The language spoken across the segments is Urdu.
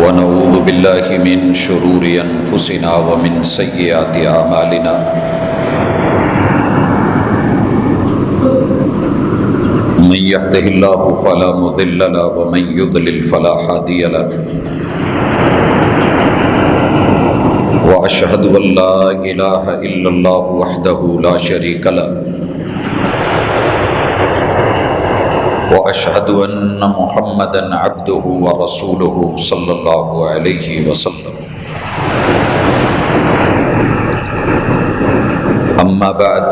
ونعوذ بالله من شرور أنفسنا ومن سيئات أعمالنا من يهده الله فلا مضل له ومن يضلل فلا هادي له وأشهد أن لا إله إلا الله وحده لا شريك له وأشهد أن محمدًا عبده ورسوله صلى الله عليه وسلم أما بعد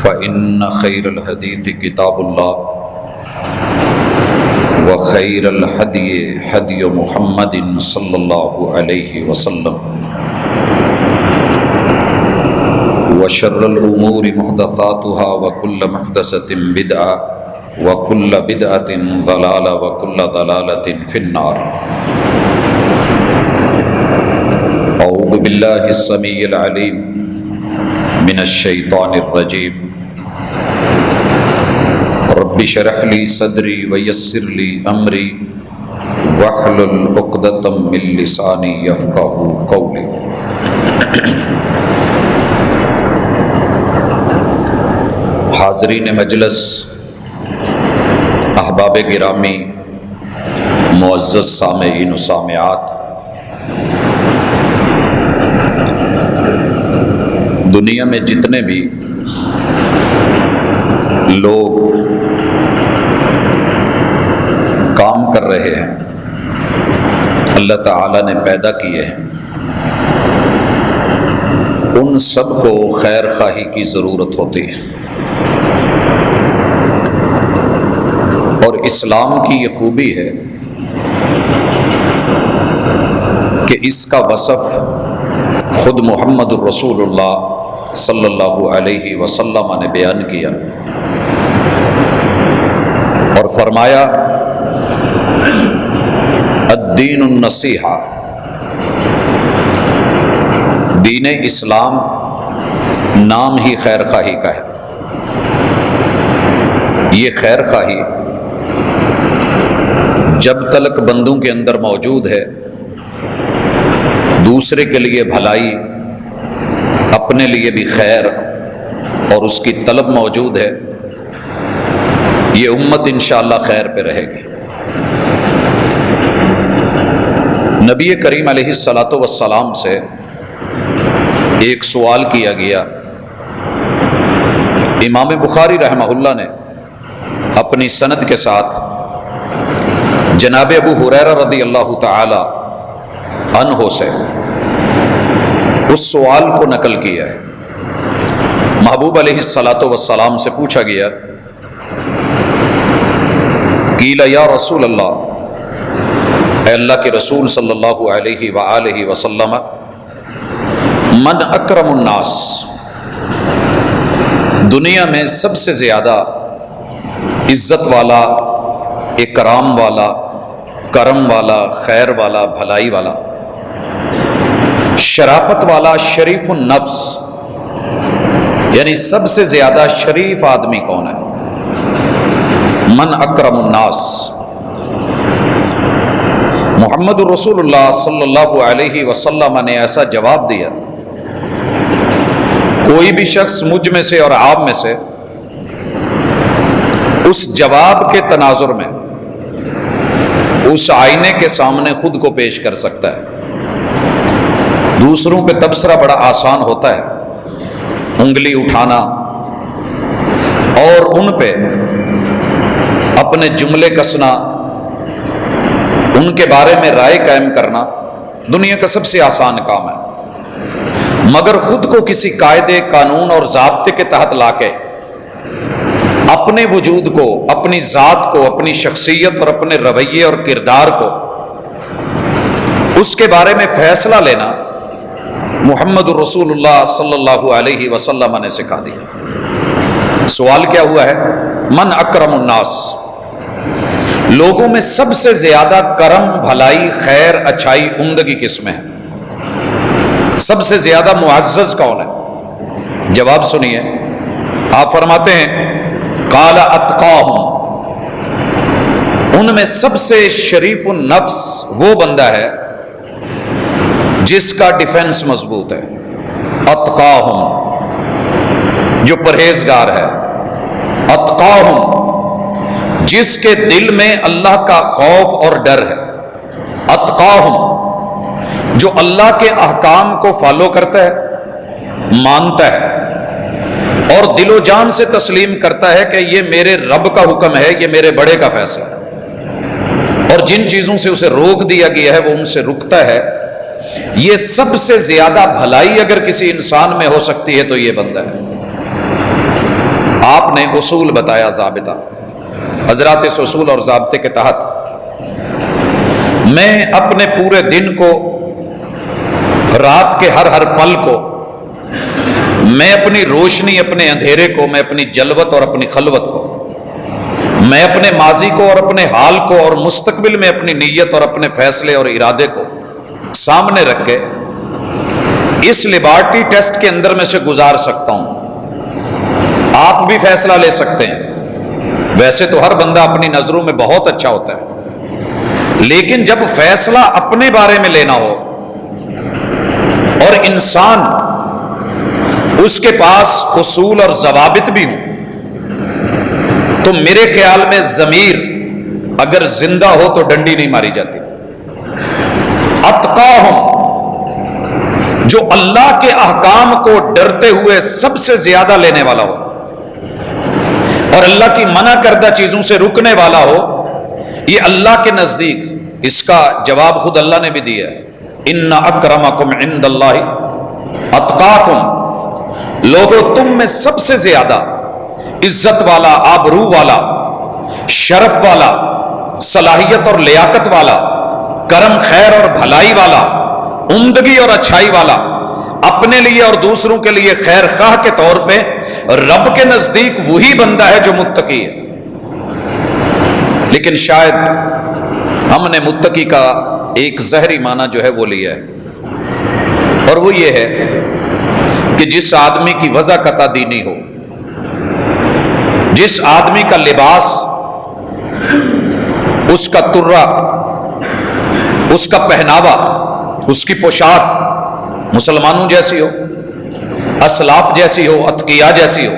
فإن خير الحديث كتاب الله وخير الهدي هدي محمد صلى الله عليه وسلم وشر الأمور محدثاتها وكل محدثة بدعة وكل بدعة ضلالة وكل ضلالة في النار. أعوذ بالله السميع العليم من الشيطان الرجيم. رب اشرح لي صدري ويسر لي أمري واحلل عقدة من لساني يفقهوا قولي. حاضرین مجلس، احباب گرامی، معزز سامعین و سامعات، دنیا میں جتنے بھی لوگ کام کر رہے ہیں اللہ تعالیٰ نے پیدا کیے ہیں، ان سب کو خیر خواہی کی ضرورت ہوتی ہے، اور اسلام کی یہ خوبی ہے کہ اس کا وصف خود محمد الرسول اللہ صلی اللہ علیہ وسلم نے بیان کیا اور فرمایا الدین النصیحہ، دین اسلام نام ہی خیر خواہی کا ہے۔ یہ خیر خواہی جب تلک بندوں کے اندر موجود ہے، دوسرے کے لیے بھلائی، اپنے لیے بھی خیر اور اس کی طلب موجود ہے، یہ امت انشاءاللہ خیر پہ رہے گی۔ نبی کریم علیہ السلام سے ایک سوال کیا گیا۔ امام بخاری رحمہ اللہ نے اپنی سند کے ساتھ جناب ابو ہریرہ رضی اللہ تعالی عنہ سے اس سوال کو نقل کیا ہے۔ محبوب علیہ السلام سے پوچھا گیا، قیل یا رسول اللہ، اے اللہ کے رسول صلی اللہ علیہ وآلہ وسلم، من اکرم الناس، دنیا میں سب سے زیادہ عزت والا، اکرام والا، کرم والا، خیر والا، بھلائی والا، شرافت والا، شریف النفس، یعنی سب سے زیادہ شریف آدمی کون ہے؟ من اکرم الناس، محمد الرسول اللہ صلی اللہ علیہ وسلم نے ایسا جواب دیا، کوئی بھی شخص مجھ میں سے اور آپ میں سے اس جواب کے تناظر میں اس آئینے کے سامنے خود کو پیش کر سکتا ہے۔ دوسروں پہ تبصرہ بڑا آسان ہوتا ہے، انگلی اٹھانا اور ان پہ اپنے جملے کسنا، ان کے بارے میں رائے قائم کرنا دنیا کا سب سے آسان کام ہے، مگر خود کو کسی قاعدے، قانون اور ضابطے کے تحت لا کے اپنے وجود کو، اپنی ذات کو، اپنی شخصیت اور اپنے رویے اور کردار کو، اس کے بارے میں فیصلہ لینا محمد الرسول اللہ صلی اللہ علیہ وسلم نے سکھا دیا۔ سوال کیا ہوا ہے؟ من اکرم الناس، لوگوں میں سب سے زیادہ کرم، بھلائی، خیر، اچھائی، عمدگی کس میں ہے؟ سب سے زیادہ معزز کون ہے؟ جواب سنیے، آپ فرماتے ہیں قال اتقاہم، ان میں سب سے شریف النفس وہ بندہ ہے جس کا ڈیفنس مضبوط ہے، اتقاہم، جو پرہیزگار ہے، اتقاہم، جس کے دل میں اللہ کا خوف اور ڈر ہے، اتقاہم، جو اللہ کے احکام کو فالو کرتا ہے، مانتا ہے اور دل و جان سے تسلیم کرتا ہے کہ یہ میرے رب کا حکم ہے، یہ میرے بڑے کا فیصلہ ہے، اور جن چیزوں سے اسے روک دیا گیا ہے وہ ان سے رکتا ہے۔ یہ سب سے زیادہ بھلائی اگر کسی انسان میں ہو سکتی ہے تو یہ بندہ ہے۔ آپ نے اصول بتایا، ضابطہ، حضرات اس اصول اور ضابطے کے تحت میں اپنے پورے دن کو، رات کے ہر پل کو، میں اپنی روشنی، اپنے اندھیرے کو، میں اپنی جلوت اور اپنی خلوت کو، میں اپنے ماضی کو اور اپنے حال کو اور مستقبل میں اپنی نیت اور اپنے فیصلے اور ارادے کو سامنے رکھ کے اس لیبارٹری ٹیسٹ کے اندر میں سے گزار سکتا ہوں۔ آپ بھی فیصلہ لے سکتے ہیں۔ ویسے تو ہر بندہ اپنی نظروں میں بہت اچھا ہوتا ہے، لیکن جب فیصلہ اپنے بارے میں لینا ہو اور انسان اس کے پاس اصول اور ضوابط بھی ہوں، تو میرے خیال میں ضمیر اگر زندہ ہو تو ڈنڈی نہیں ماری جاتی۔ اتقاہم، جو اللہ کے احکام کو ڈرتے ہوئے سب سے زیادہ لینے والا ہو اور اللہ کی منع کردہ چیزوں سے رکنے والا ہو، یہ اللہ کے نزدیک، اس کا جواب خود اللہ نے بھی دیا ہے، ان اکرمکم عند اللہ اتقاکم، لوگوں تم میں سب سے زیادہ عزت والا، آبرو والا، شرف والا، صلاحیت اور لیاقت والا، کرم خیر اور بھلائی والا، عمدگی اور اچھائی والا، اپنے لیے اور دوسروں کے لیے خیر خواہ کے طور پہ رب کے نزدیک وہی بندہ ہے جو متقی ہے۔ لیکن شاید ہم نے متقی کا ایک ظاہری معنی جو ہے وہ لیا ہے، اور وہ یہ ہے کہ جس آدمی کی وضع قطع دینی ہو، جس آدمی کا لباس، اس کا ترہ، اس کا پہناوا، اس کی پوشاک مسلمانوں جیسی ہو، اسلاف جیسی ہو، اتقیاء جیسی ہو،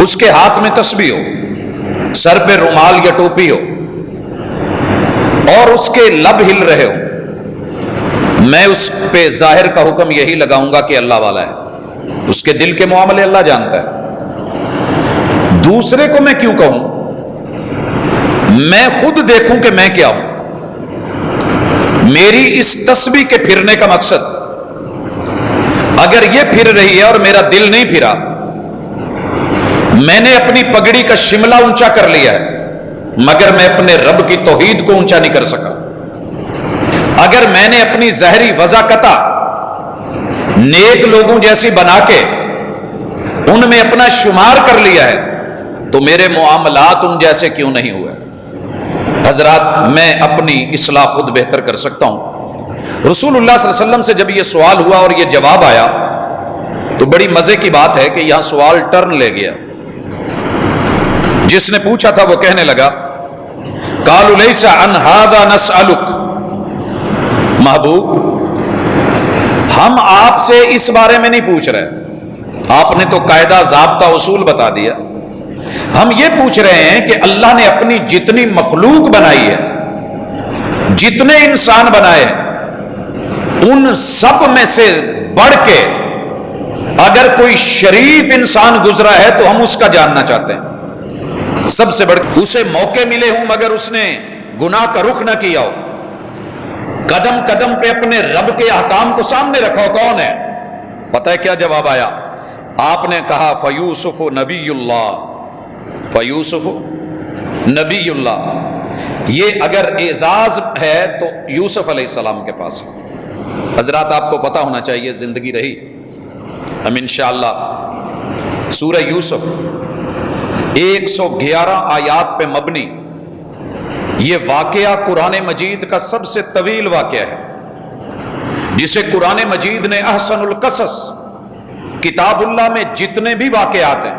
اس کے ہاتھ میں تسبیح ہو، سر پہ رومال یا ٹوپی ہو، اور اس کے لب ہل رہے ہو، میں اس پہ ظاہر کا حکم یہی لگاؤں گا کہ اللہ والا ہے، اس کے دل کے معاملے اللہ جانتا ہے۔ دوسرے کو میں کیوں کہوں؟ میں خود دیکھوں کہ میں کیا ہوں۔ میری اس تسبیح کے پھرنے کا مقصد، اگر یہ پھر رہی ہے اور میرا دل نہیں پھرا، میں نے اپنی پگڑی کا شملہ اونچا کر لیا ہے مگر میں اپنے رب کی توحید کو اونچا نہیں کر سکا۔ اگر میں نے اپنی ظاہری وضاقتہ نیک لوگوں جیسی بنا کے ان میں اپنا شمار کر لیا ہے تو میرے معاملات ان جیسے کیوں نہیں ہوئے؟ حضرات، میں اپنی اصلاح خود بہتر کر سکتا ہوں۔ رسول اللہ صلی اللہ علیہ وسلم سے جب یہ سوال ہوا اور یہ جواب آیا تو بڑی مزے کی بات ہے کہ یہاں سوال ٹرن لے گیا۔ جس نے پوچھا تھا وہ کہنے لگا، قالوا لیس عن ھذا نسألک، محبوب ہم آپ سے اس بارے میں نہیں پوچھ رہے، آپ نے تو قاعدہ ضابطہ اصول بتا دیا، ہم یہ پوچھ رہے ہیں کہ اللہ نے اپنی جتنی مخلوق بنائی ہے، جتنے انسان بنائے ہیں، ان سب میں سے بڑھ کے اگر کوئی شریف انسان گزرا ہے تو ہم اس کا جاننا چاہتے ہیں۔ سب سے بڑھ کے اسے موقع ملے ہوں مگر اس نے گناہ کا رخ نہ کیا ہو، قدم قدم پہ اپنے رب کے احکام کو سامنے رکھا ہو، کون ہے؟ پتہ ہے کیا جواب آیا؟ آپ نے کہا فیوسف نبی اللہ، فیوسف نبی اللہ۔ یہ اگر اعزاز ہے تو یوسف علیہ السلام کے پاس۔ حضرات، آپ کو پتہ ہونا چاہیے، زندگی رہی ہم انشاءاللہ سورہ یوسف 111 آیات پہ مبنی یہ واقعہ قرآن مجید کا سب سے طویل واقعہ ہے، جسے قرآن مجید نے احسن القصص، کتاب اللہ میں جتنے بھی واقعات ہیں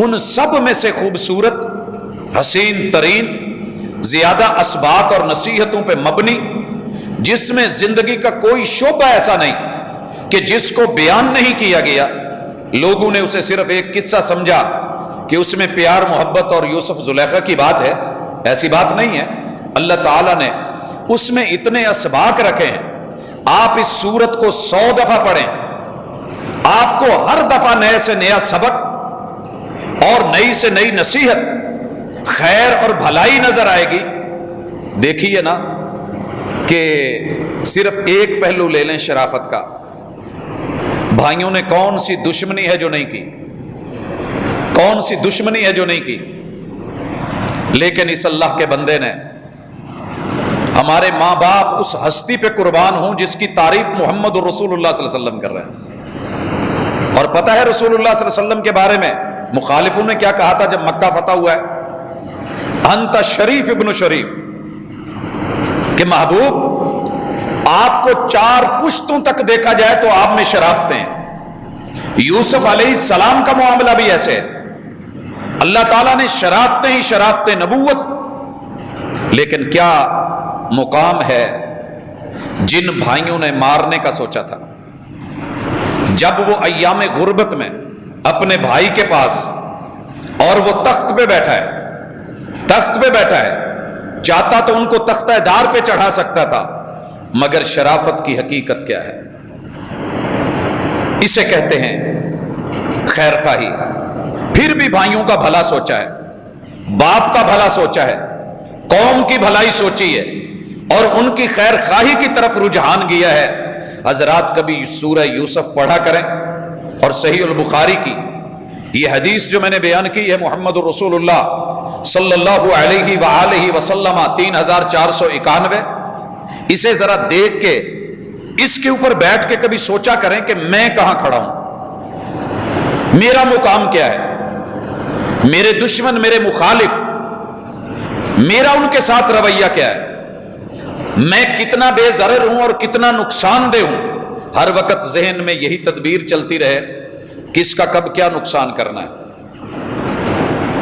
ان سب میں سے خوبصورت حسین ترین، زیادہ اسباق اور نصیحتوں پہ مبنی، جس میں زندگی کا کوئی شعبہ ایسا نہیں کہ جس کو بیان نہیں کیا گیا۔ لوگوں نے اسے صرف ایک قصہ سمجھا کہ اس میں پیار محبت اور یوسف زلیخا کی بات ہے، ایسی بات نہیں ہے۔ اللہ تعالیٰ نے اس میں اتنے اسباق رکھے ہیں، آپ اس سورت کو 100 دفعہ پڑھیں، آپ کو ہر دفعہ نئے سے نیا سبق اور نئی سے نئی نصیحت، خیر اور بھلائی نظر آئے گی۔ دیکھیے نا کہ صرف ایک پہلو لے لیں شرافت کا، بھائیوں نے کون سی دشمنی ہے جو نہیں کی، کون سی دشمنی ہے جو نہیں کی، لیکن اس اللہ کے بندے نے، ہمارے ماں باپ اس ہستی پہ قربان ہوں جس کی تعریف محمد رسول اللہ صلی اللہ علیہ وسلم کر رہے ہیں۔ اور پتہ ہے رسول اللہ صلی اللہ علیہ وسلم کے بارے میں مخالفوں نے کیا کہا تھا جب مکہ فتح ہوا ہے؟ انت شریف ابن شریف، کہ محبوب آپ کو 4 پشتوں تک دیکھا جائے تو آپ میں شرافتیں ہیں۔ یوسف علیہ السلام کا معاملہ بھی ایسے ہے، اللہ تعالیٰ نے شرافتیں ہی شرافتیں نبوت، لیکن کیا مقام ہے جن بھائیوں نے مارنے کا سوچا تھا، جب وہ ایام غربت میں اپنے بھائی کے پاس، اور وہ تخت پہ بیٹھا ہے، تخت پہ بیٹھا ہے، چاہتا تو ان کو تختہ دار پہ چڑھا سکتا تھا، مگر شرافت کی حقیقت کیا ہے؟ اسے کہتے ہیں خیر خواہی۔ پھر بھی بھائیوں کا بھلا سوچا ہے، باپ کا بھلا سوچا ہے، قوم کی بھلائی سوچی ہے، اور ان کی خیر خواہی کی طرف رجحان گیا ہے۔ حضرات کبھی سورہ یوسف پڑھا کریں، اور صحیح البخاری کی یہ حدیث جو میں نے بیان کی ہے، محمد رسول اللہ صلی اللہ علیہ وآلہ وسلم 3491، اسے ذرا دیکھ کے اس کے اوپر بیٹھ کے کبھی سوچا کریں کہ میں کہاں کھڑا ہوں، میرا مقام کیا ہے، میرے دشمن، میرے مخالف، میرا ان کے ساتھ رویہ کیا ہے، میں کتنا بے ضرر ہوں اور کتنا نقصان دہ ہوں۔ ہر وقت ذہن میں یہی تدبیر چلتی رہے، کس کا کب کیا نقصان کرنا ہے،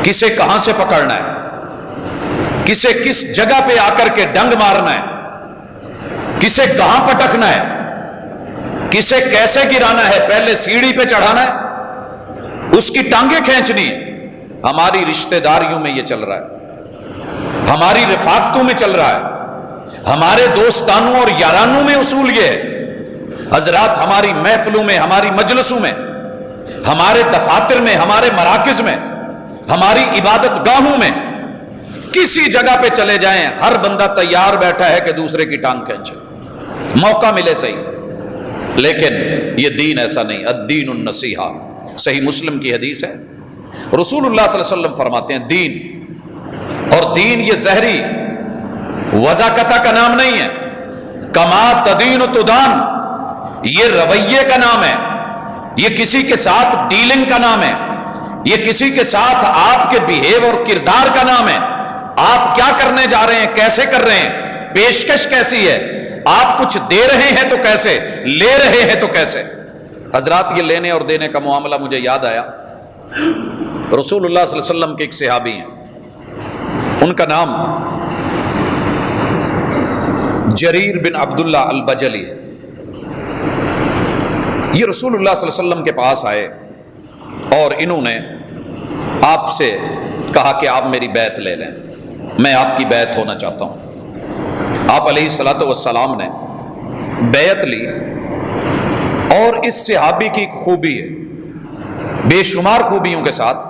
کسے کہاں سے پکڑنا ہے، کسے کس جگہ پہ آ کر کے ڈنگ مارنا ہے، کسے کہاں پٹکنا ہے، کسے کیسے گرانا ہے، پہلے سیڑھی پہ چڑھانا ہے، اس کی ٹانگیں کھینچنی ہے۔ ہماری رشتہ داریوں میں یہ چل رہا ہے، ہماری رفاقتوں میں چل رہا ہے، ہمارے دوستانوں اور یارانوں میں اصول یہ ہے۔ حضرات ہماری محفلوں میں، ہماری مجلسوں میں، ہمارے دفاتر میں، ہمارے مراکز میں، ہماری عبادت گاہوں میں، کسی جگہ پہ چلے جائیں، ہر بندہ تیار بیٹھا ہے کہ دوسرے کی ٹانگ کھینچے، موقع ملے صحیح، لیکن یہ دین ایسا نہیں۔ الدین النصیحہ، صحیح مسلم کی حدیث ہے، رسول اللہ صلی اللہ علیہ وسلم فرماتے ہیں دین، اور دین یہ زہری وضاقتہ کا نام نہیں ہے، کما تدین تدان، یہ رویے کا نام ہے، یہ کسی کے ساتھ ڈیلنگ کا نام ہے، یہ کسی کے ساتھ آپ کے بیہیو اور کردار کا نام ہے۔ آپ کیا کرنے جا رہے ہیں، کیسے کر رہے ہیں، پیشکش کیسی ہے، آپ کچھ دے رہے ہیں تو کیسے، لے رہے ہیں تو کیسے۔ حضرات یہ لینے اور دینے کا معاملہ مجھے یاد آیا، رسول اللہ صلی اللہ علیہ وسلم کے ایک صحابی ہیں، ان کا نام جریر بن عبداللہ البجلی ہے۔ یہ رسول اللہ صلی اللہ علیہ وسلم کے پاس آئے اور انہوں نے آپ سے کہا کہ آپ میری بیعت لے لیں، میں آپ کی بیعت ہونا چاہتا ہوں۔ آپ علیہ الصلوۃ والسلام نے بیعت لی، اور اس صحابی کی ایک خوبی ہے، بے شمار خوبیوں کے ساتھ،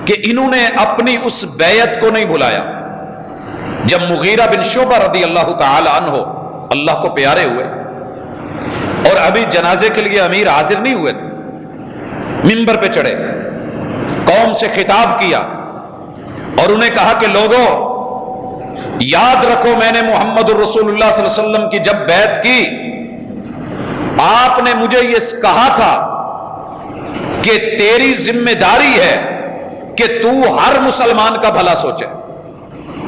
کہ انہوں نے اپنی اس بیعت کو نہیں بھلایا۔ جب مغیرہ بن شعبہ رضی اللہ تعالی عنہ اللہ کو پیارے ہوئے، اور ابھی جنازے کے لیے امیر حاضر نہیں ہوئے تھے، منبر پہ چڑھے، قوم سے خطاب کیا اور انہیں کہا کہ لوگوں یاد رکھو، میں نے محمد الرسول اللہ صلی اللہ علیہ وسلم کی جب بیعت کی، آپ نے مجھے یہ کہا تھا کہ تیری ذمہ داری ہے کہ تو ہر مسلمان کا بھلا سوچے،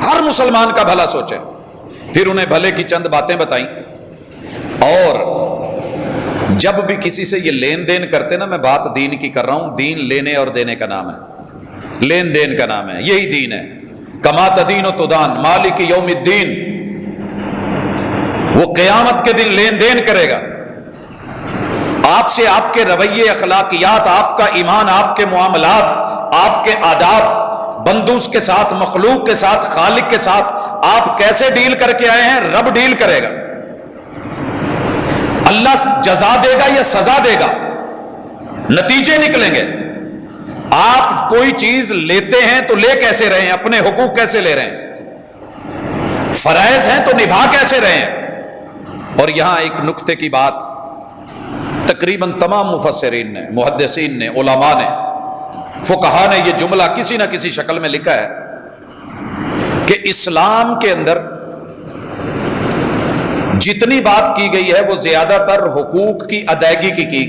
ہر مسلمان کا بھلا سوچے۔ پھر انہیں بھلے کی چند باتیں بتائیں، اور جب بھی کسی سے یہ لین دین کرتے نا، میں بات دین کی کر رہا ہوں، دین لینے اور دینے کا نام ہے، لین دین کا نام ہے، یہی دین ہے۔ کما تدین و تدان مالک یوم الدین، وہ قیامت کے دن لین دین کرے گا آپ سے، آپ کے رویے، اخلاقیات، آپ کا ایمان، آپ کے معاملات، آپ کے آداب، بندوں کے ساتھ، مخلوق کے ساتھ، خالق کے ساتھ آپ کیسے ڈیل کر کے آئے ہیں، رب ڈیل کرے گا۔ اللہ جزا دے گا یا سزا دے گا، نتیجے نکلیں گے۔ آپ کوئی چیز لیتے ہیں تو لے کیسے رہے ہیں، اپنے حقوق کیسے لے رہے ہیں، فرائض ہیں تو نبھا کیسے رہے ہیں۔ اور یہاں ایک نکتے کی بات تقریباً تمام مفسرین نے، محدثین نے، علماء نے، فقہا نے یہ جملہ کسی نہ کسی شکل میں لکھا ہے کہ اسلام کے اندر جتنی بات کی گئی ہے وہ زیادہ تر حقوق کی ادائیگی کی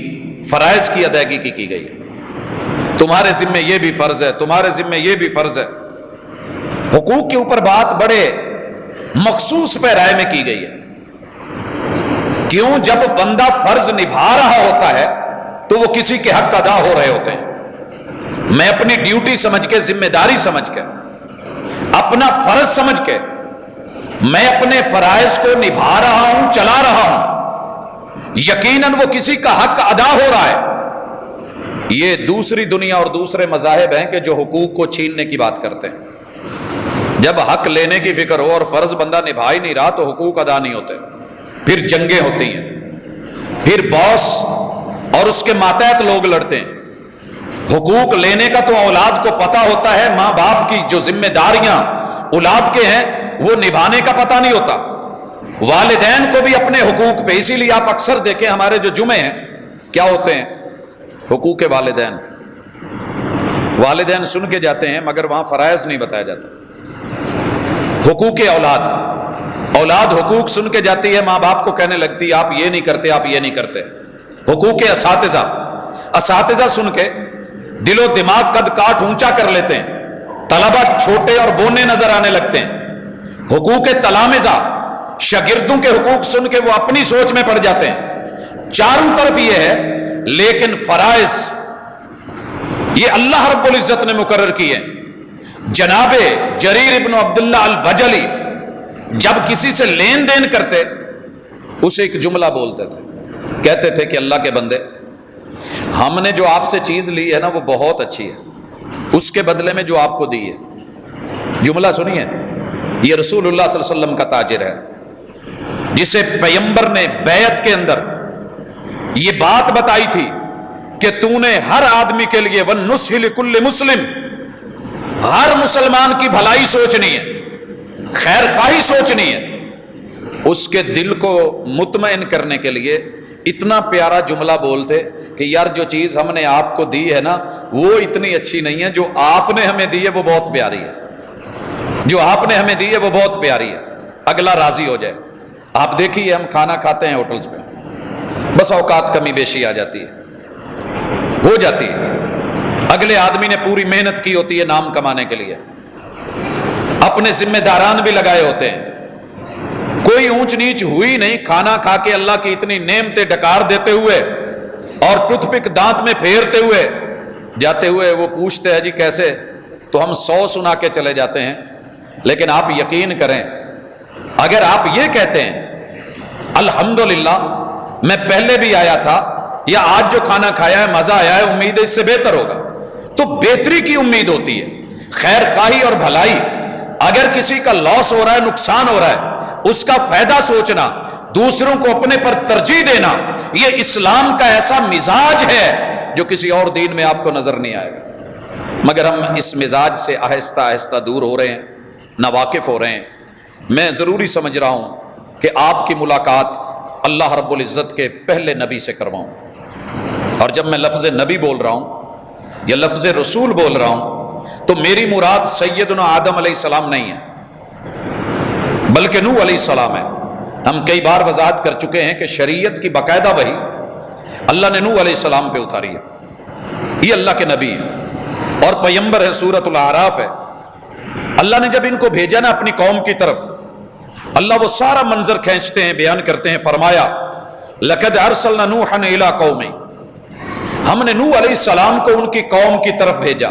فرائض کی ادائیگی کی گئی ہے۔ تمہارے ذمہ یہ بھی فرض ہے، تمہارے ذمہ یہ بھی فرض ہے۔ حقوق کے اوپر بات بڑے مخصوص پیرائے میں کی گئی ہے۔ کیوں؟ جب بندہ فرض نبھا رہا ہوتا ہے تو وہ کسی کے حق ادا ہو رہے ہوتے ہیں۔ میں اپنی ڈیوٹی سمجھ کے، ذمہ داری سمجھ کے، اپنا فرض سمجھ کے میں اپنے فرائض کو نبھا رہا ہوں، چلا رہا ہوں، یقیناً وہ کسی کا حق ادا ہو رہا ہے۔ یہ دوسری دنیا اور دوسرے مذاہب ہیں کہ جو حقوق کو چھیننے کی بات کرتے ہیں۔ جب حق لینے کی فکر ہو اور فرض بندہ نبھا ہی نہیں رہا تو حقوق ادا نہیں ہوتے، پھر جنگیں ہوتی ہیں، پھر باس اور اس کے ماتحت لوگ لڑتے ہیں۔ حقوق لینے کا تو اولاد کو پتہ ہوتا ہے، ماں باپ کی جو ذمہ داریاں اولاد کے ہیں وہ نبھانے کا پتہ نہیں ہوتا۔ والدین کو بھی اپنے حقوق پہ، اسی لیے آپ اکثر دیکھیں ہمارے جو جمعے ہیں کیا ہوتے ہیں، حقوق والدین، والدین سن کے جاتے ہیں مگر وہاں فرائض نہیں بتایا جاتا۔ حقوق اولاد، اولاد حقوق سن کے جاتی ہے، ماں باپ کو کہنے لگتی ہے آپ یہ نہیں کرتے، آپ یہ نہیں کرتے۔ حقوق اساتذہ، اساتذہ سن کے دل و دماغ قد کاٹ اونچا کر لیتے ہیں، طلبہ چھوٹے اور بونے نظر آنے لگتے ہیں۔ حقوق تلامذہ، شاگردوں کے حقوق سن کے وہ اپنی سوچ میں پڑ جاتے ہیں۔ چاروں طرف یہ ہے، لیکن فرائض یہ اللہ رب العزت نے مقرر کیے۔ جناب جریر ابن عبداللہ البجلی جب کسی سے لین دین کرتے اسے ایک جملہ بولتے تھے، کہتے تھے کہ اللہ کے بندے، ہم نے جو آپ سے چیز لی ہے نا وہ بہت اچھی ہے، اس کے بدلے میں جو آپ کو دی ہے، جملہ سنیے، یہ رسول اللہ صلی اللہ علیہ وسلم کا تاجر ہے جسے پیغمبر نے بیعت کے اندر یہ بات بتائی تھی کہ تو نے ہر آدمی کے لیے وَالنُّصْحِ لِكُلِّ مُسْلِمٍ، ہر مسلمان کی بھلائی سوچنی ہے، خیر خواہی سوچنی ہے۔ اس کے دل کو مطمئن کرنے کے لیے اتنا پیارا جملہ بولتے کہ یار جو چیز ہم نے آپ کو دی ہے نا وہ اتنی اچھی نہیں ہے، جو آپ نے ہمیں دی ہے وہ بہت پیاری ہے، جو آپ نے ہمیں دی ہے وہ بہت پیاری ہے، اگلا راضی ہو جائے۔ آپ دیکھیے ہم کھانا کھاتے ہیں ہوٹلز پہ، بس اوقات کمی بیشی آ جاتی ہے، ہو جاتی ہے، اگلے آدمی نے پوری محنت کی ہوتی ہے نام کمانے کے لیے، اپنے ذمہ داران بھی لگائے ہوتے ہیں، کوئی اونچ نیچ ہوئی نہیں، کھانا کھا کے اللہ کی اتنی نعمتیں ڈکار دیتے ہوئے اور ٹوتھ پک دانت میں پھیرتے ہوئے جاتے ہوئے وہ پوچھتے ہیں جی کیسے، تو ہم 100 سنا کے چلے جاتے ہیں۔ لیکن آپ یقین کریں، اگر آپ یہ کہتے ہیں الحمدللہ میں پہلے بھی آیا تھا یا آج جو کھانا کھایا ہے مزہ آیا ہے، امید ہے اس سے بہتر ہوگا، تو بہتری کی امید ہوتی ہے، خیر خواہی اور بھلائی۔ اگر کسی کا لاس ہو رہا ہے، نقصان ہو رہا ہے، اس کا فائدہ سوچنا، دوسروں کو اپنے پر ترجیح دینا، یہ اسلام کا ایسا مزاج ہے جو کسی اور دین میں آپ کو نظر نہیں آئے گا۔ مگر ہم اس مزاج سے آہستہ آہستہ دور ہو رہے ہیں، ناواقف ہو رہے ہیں۔ میں ضروری سمجھ رہا ہوں کہ آپ کی ملاقات اللہ رب العزت کے پہلے نبی سے کرواؤں، اور جب میں لفظ نبی بول رہا ہوں یا لفظ رسول بول رہا ہوں تو میری مراد سیدنا آدم علیہ السلام نہیں ہے بلکہ نوح علیہ السلام ہے۔ ہم کئی بار وضاحت کر چکے ہیں کہ شریعت کی باقاعدہ وحی اللہ نے نوح علیہ السلام پہ اتاری ہے، یہ اللہ کے نبی ہیں اور پیغمبر ہے، سورۃ الاعراف ہے۔ اللہ نے جب ان کو بھیجا نا اپنی قوم کی طرف، اللہ وہ سارا منظر کھینچتے ہیں، بیان کرتے ہیں، فرمایا لَقَدْ أَرْسَلْنَا نُوحًا إِلَىٰ قَوْمِهِ، ہم نے نوح علیہ السلام کو ان کی قوم کی طرف بھیجا۔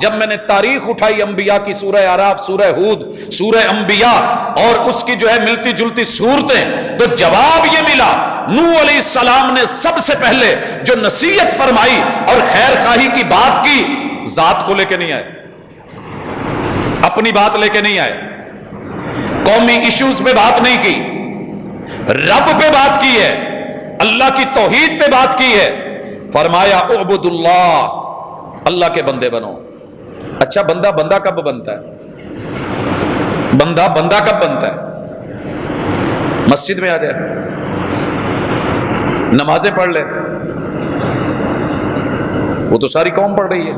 جب میں نے تاریخ اٹھائی انبیاء کی، سورہ اعراف، سورہ ہود، سورہ انبیاء اور اس کی جو ہے ملتی جلتی صورتیں، تو جواب یہ ملا نوح علیہ السلام نے سب سے پہلے جو نصیحت فرمائی اور خیر خواہی کی بات کی، ذات کو لے کے نہیں آئے، اپنی بات لے کے نہیں آئے، قومی ایشوز پہ بات نہیں کی، رب پہ بات کی ہے، اللہ کی توحید پہ بات کی ہے۔ فرمایا اعبد اللہ، اللہ کے بندے بنو۔ اچھا بندہ بندہ کب بنتا ہے؟ بندہ بندہ کب بنتا ہے؟ مسجد میں آ جائے، نمازیں پڑھ لے، وہ تو ساری قوم پڑھ رہی ہے۔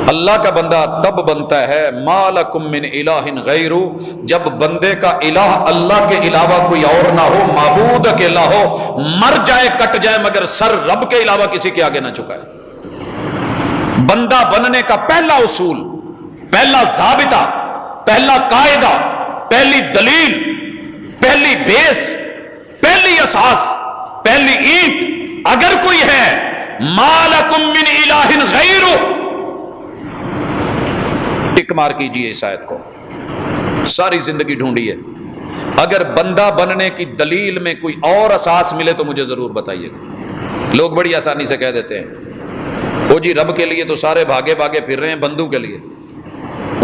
اللہ کا بندہ تب بنتا ہے ما لکم من الہ غیر، جب بندے کا الہ اللہ کے علاوہ کوئی اور نہ ہو، معبود اکیلا ہو، مر جائے کٹ جائے مگر سر رب کے علاوہ کسی کے آگے نہ جھکائے۔ بندہ بننے کا پہلا اصول، پہلا ضابطہ، پہلا قاعدہ، پہلی دلیل، پہلی بیس، پہلی اساس، پہلی اینٹ اگر کوئی ہے، ما لکم من الہ غیر، ٹک مار کیجئے اس آیت کو، ساری زندگی ڈھونڈیے، اگر بندہ بننے کی دلیل میں کوئی اور اساس ملے تو مجھے ضرور بتائیے گا۔ لوگ بڑی آسانی سے کہہ دیتے ہیں وہ جی رب کے لیے تو سارے بھاگے بھاگے پھر رہے ہیں، بندوں کے لیے۔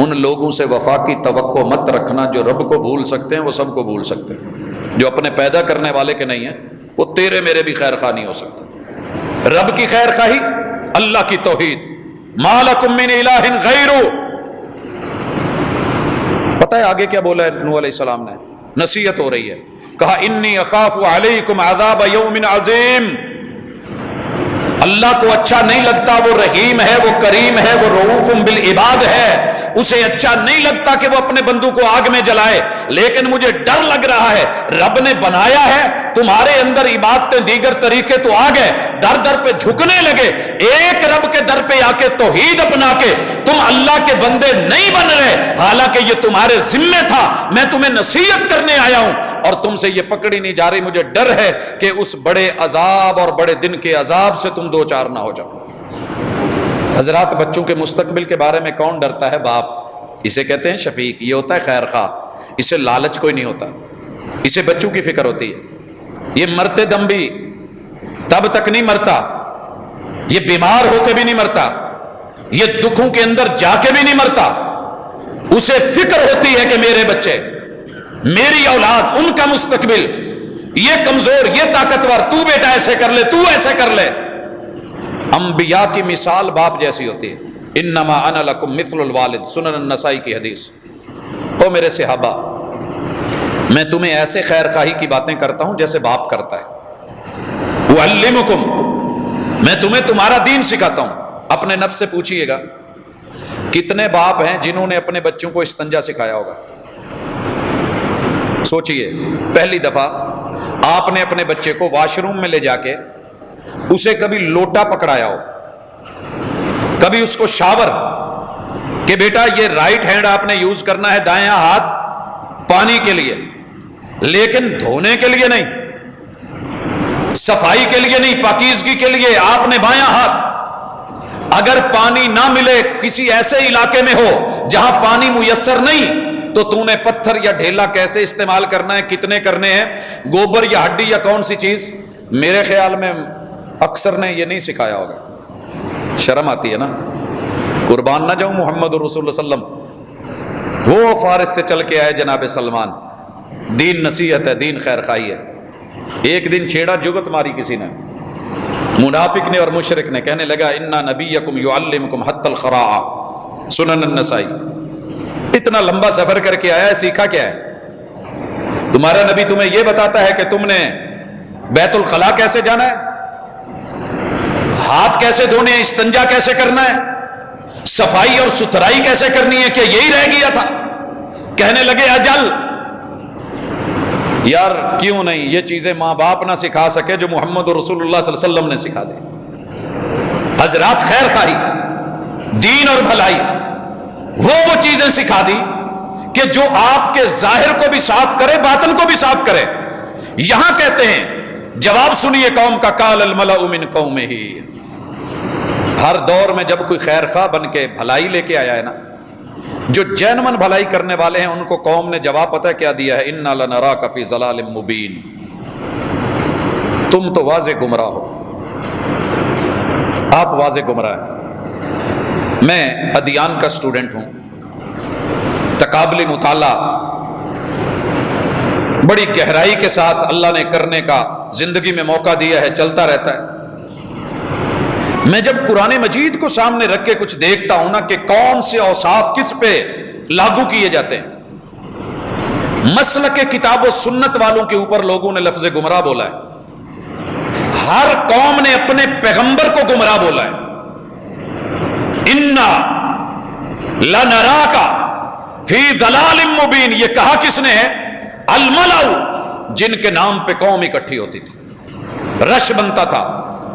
ان لوگوں سے وفا کی توقع مت رکھنا جو رب کو بھول سکتے ہیں، وہ سب کو بھول سکتے ہیں۔ جو اپنے پیدا کرنے والے کے نہیں ہیں وہ تیرے میرے بھی خیر خواہ نہیں ہو سکتے۔ رب کی خیر خواہی، اللہ کی توحید، ما لکم من الہ غیر۔ پتہ ہے آگے کیا بولا ہے نوح علیہ السلام نے؟ نصیحت ہو رہی ہے، کہا انی اخاف علیکم عذاب یوم عظیم۔ اللہ کو اچھا نہیں لگتا، وہ رحیم ہے، وہ کریم ہے، وہ رؤوف بالعباد ہے، اسے اچھا نہیں لگتا کہ وہ اپنے بندوں کو آگ میں جلائے، لیکن مجھے ڈر لگ رہا ہے، رب نے بنایا ہے، تمہارے اندر عبادتیں دیگر طریقے تو آ گئے، در در پہ جھکنے لگے، ایک رب کے در پہ آ کے توحید اپنا کے تم اللہ کے بندے نہیں بن رہے، حالانکہ یہ تمہارے ذمے تھا، میں تمہیں نصیحت کرنے آیا ہوں اور تم سے یہ پکڑی نہیں جا رہی، مجھے ڈر ہے کہ اس بڑے عذاب اور بڑے دن کے عذاب سے تم دو چار نہ ہو جاؤ۔ حضرات بچوں کے مستقبل کے بارے میں کون ڈرتا ہے؟ باپ، اسے کہتے ہیں شفیق، یہ ہوتا ہے خیر خواہ، اسے لالچ کوئی نہیں ہوتا، اسے بچوں کی فکر ہوتی ہے۔ یہ مرتے دم بھی تب تک نہیں مرتا، یہ بیمار ہو کے بھی نہیں مرتا، یہ دکھوں کے اندر جا کے بھی نہیں مرتا، اسے فکر ہوتی ہے کہ میرے بچے، میری اولاد، ان کا مستقبل، یہ کمزور، یہ طاقتور، تو بیٹا ایسے کر لے، تو ایسے کر لے۔ انبیاء کی مثال باپ جیسی ہوتی ہے۔ انما انا لکم مثل الوالد، سنن النسائی کی حدیث۔ او میرے صحابہ، میں تمہیں ایسے خیر خواہی کی باتیں کرتا ہوں جیسے باپ کرتا ہے۔ اعلمکم، میں تمہیں تمہارا دین سکھاتا ہوں۔ اپنے نفس سے پوچھئے گا کتنے باپ ہیں جنہوں نے اپنے بچوں کو استنجا سکھایا ہوگا؟ سوچئے، پہلی دفعہ آپ نے اپنے بچے کو واش روم میں لے جا کے اسے کبھی لوٹا پکڑایا ہو، کبھی اس کو شاور کہ بیٹا یہ رائٹ ہینڈ آپ نے یوز کرنا ہے، دائیں ہاتھ پانی کے لیے، لیکن دھونے کے لیے نہیں، صفائی کے لیے نہیں، پاکیزگی کے لیے آپ نے بایاں ہاتھ۔ اگر پانی نہ ملے، کسی ایسے علاقے میں ہو جہاں پانی میسر نہیں، تو تو نے پتھر یا ڈھیلا کیسے استعمال کرنا ہے، کتنے کرنے ہیں، گوبر یا ہڈی یا کون سی چیز؟ میرے خیال میں اکثر نے یہ نہیں سکھایا ہوگا۔ شرم آتی ہے نا، قربان نہ جاؤں محمد رسول اللہ صلی اللہ علیہ وسلم، وہ فارس سے چل کے آئے جناب سلمان، دین نصیحت ہے، دین خیر خواہی ہے۔ ایک دن چھیڑا جگت ماری کسی نے، منافق نے اور مشرک نے، کہنے لگا انا نبیکم یعلمکم حتی الخراء، سنن النسائی۔ اتنا لمبا سفر کر کے آیا ہے، سیکھا کیا ہے؟ تمہارا نبی تمہیں یہ بتاتا ہے کہ تم نے بیت الخلاء کیسے جانا ہے، ہاتھ کیسے دھونے ہیں، استنجا کیسے کرنا ہے، صفائی اور ستھرائی کیسے کرنی ہے، کہ یہی رہ گیا تھا؟ کہنے لگے اجل، یار کیوں نہیں، یہ چیزیں ماں باپ نہ سکھا سکے جو محمد رسول اللہ صلی اللہ علیہ وسلم نے سکھا دی۔ حضرات خیر خواہی، دین اور بھلائی، وہ چیزیں سکھا دی کہ جو آپ کے ظاہر کو بھی صاف کرے، باطن کو بھی صاف کرے۔ یہاں کہتے ہیں، جواب سنیے قوم کا، قال الملأ من قومہ، ہر دور میں جب کوئی خیر خواہ بن کے بھلائی لے کے آیا ہے نا، جو جینون بھلائی کرنے والے ہیں ان کو قوم نے جواب پتہ کیا دیا ہے؟ انا لنراک فی ضلال مبین، تم تو واضح گمراہ ہو، آپ واضح گمراہ ہیں۔ میں ادیان کا اسٹوڈنٹ ہوں، تقابلی مطالعہ بڑی گہرائی کے ساتھ اللہ نے کرنے کا زندگی میں موقع دیا ہے، چلتا رہتا ہے۔ میں جب قرآن مجید کو سامنے رکھ کے کچھ دیکھتا ہوں نا کہ کون سے اوصاف کس پہ لاگو کیے جاتے ہیں، مسلک کتاب و سنت والوں کے اوپر لوگوں نے لفظ گمراہ بولا ہے، ہر قوم نے اپنے پیغمبر کو گمراہ بولا ہے۔ انا لنراک فی ضلال مبین، یہ کہا کس نے ہے؟ الملأ، جن کے نام پہ قوم اکٹھی ہوتی تھی، رش بنتا تھا،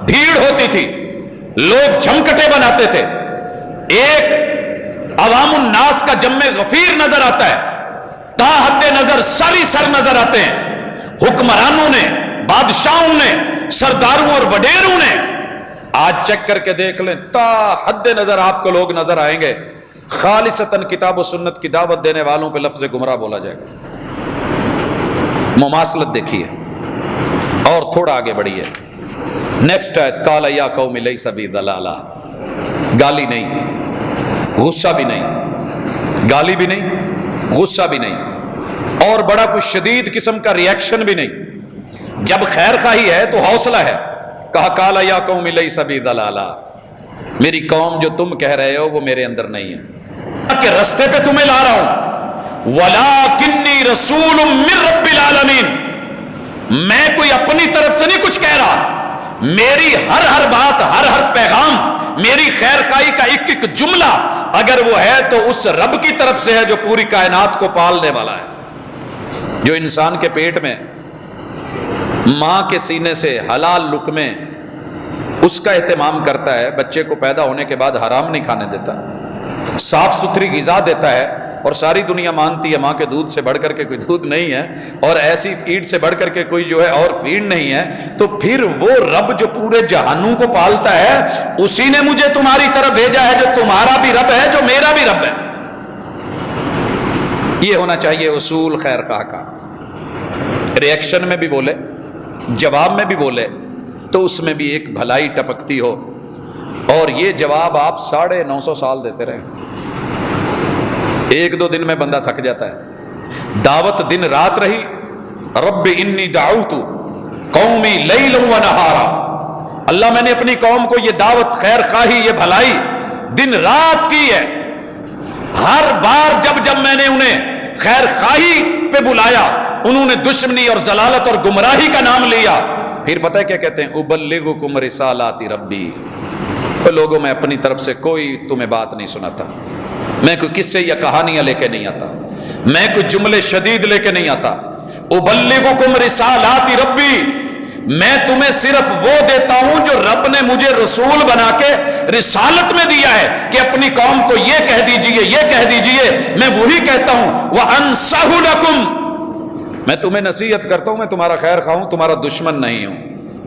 بھیڑ ہوتی تھی، لوگ جھمکٹے بناتے تھے، ایک عوام الناس کا جمع غفیر نظر آتا ہے، تا حد نظر سری سر نظر آتے ہیں، حکمرانوں نے، بادشاہوں نے، سرداروں اور وڈیروں نے۔ آج چیک کر کے دیکھ لیں، تا حد نظر آپ کو لوگ نظر آئیں گے، خالصتاً کتاب و سنت کی دعوت دینے والوں پہ لفظ گمراہ بولا جائے گا۔ مماثلت دیکھیے اور تھوڑا آگے بڑھیے، نیکسٹ آیت، قال یا قوم لیس بی ضلالہ، گالی نہیں، غصہ بھی نہیں، گالی بھی نہیں، غصہ بھی نہیں، اور بڑا کچھ شدید قسم کا ریاکشن بھی نہیں۔ جب خیر خواہی ہے تو حوصلہ ہے، کہا قال یا قوم لیس بی ضلالہ، میری قوم جو تم کہہ رہے ہو وہ میرے اندر نہیں ہے، کہ رستے پہ تمہیں لا رہا ہوں، وَلَٰكِنِّي رَسُولٌ مِّن رَّبِّ الْعَالَمِينَ، میں کوئی اپنی طرف سے نہیں کچھ کہہ رہا، میری ہر بات، ہر پیغام، میری خیر خواہی کا ایک ایک جملہ اگر وہ ہے تو اس رب کی طرف سے ہے جو پوری کائنات کو پالنے والا ہے، جو انسان کے پیٹ میں ماں کے سینے سے حلال لقمے اس کا اہتمام کرتا ہے، بچے کو پیدا ہونے کے بعد حرام نہیں کھانے دیتا، صاف ستھری غذا دیتا ہے، اور ساری دنیا مانتی ہے ماں کے دودھ سے بڑھ کر کے کوئی دودھ نہیں ہے، اور ایسی فیڈ سے بڑھ کر کے کوئی جو ہے اور فیڈ نہیں ہے، تو پھر وہ رب جو پورے جہانوں کو پالتا ہے اسی نے مجھے تمہاری طرف بھیجا ہے، جو تمہارا بھی رب ہے، جو میرا بھی رب ہے۔ یہ ہونا چاہیے اصول خیر خواہ کا۔ ریئیکشن میں بھی بولے، جواب میں بھی بولے تو اس میں بھی ایک بھلائی ٹپکتی ہو، اور یہ جواب آپ 950 سال دیتے رہے، ایک دو دن میں بندہ تھک جاتا ہے۔ دعوت دن رات رہی، رب انی دعوت قومی لیلا و نہارا، اللہ میں نے اپنی قوم کو یہ دعوت، خیر خواہی، یہ بھلائی دن رات کی ہے۔ ہر بار جب میں نے انہیں خیر خواہی پہ بلایا، انہوں نے دشمنی اور ضلالت اور گمراہی کا نام لیا۔ پھر پتہ ہے کیا کہتے ہیں؟ ابلغکم رسالات ربی، تو لوگوں میں اپنی طرف سے کوئی تمہیں بات نہیں سناتا، میں کوئی قصے یا کہانیاں لے کے نہیں آتا، میں کوئی جملے شدید لے کے نہیں آتا۔ ابلغکم رسالات ربی، میں تمہیں صرف وہ دیتا ہوں جو رب نے مجھے رسول بنا کے رسالت میں دیا ہے کہ اپنی قوم کو یہ کہہ دیجئے، یہ کہہ دیجئے، میں وہی کہتا ہوں۔ وَأَنصَحُ لَكُمْ، میں تمہیں نصیحت کرتا ہوں، میں تمہارا خیر خواہ ہوں، تمہارا دشمن نہیں ہوں۔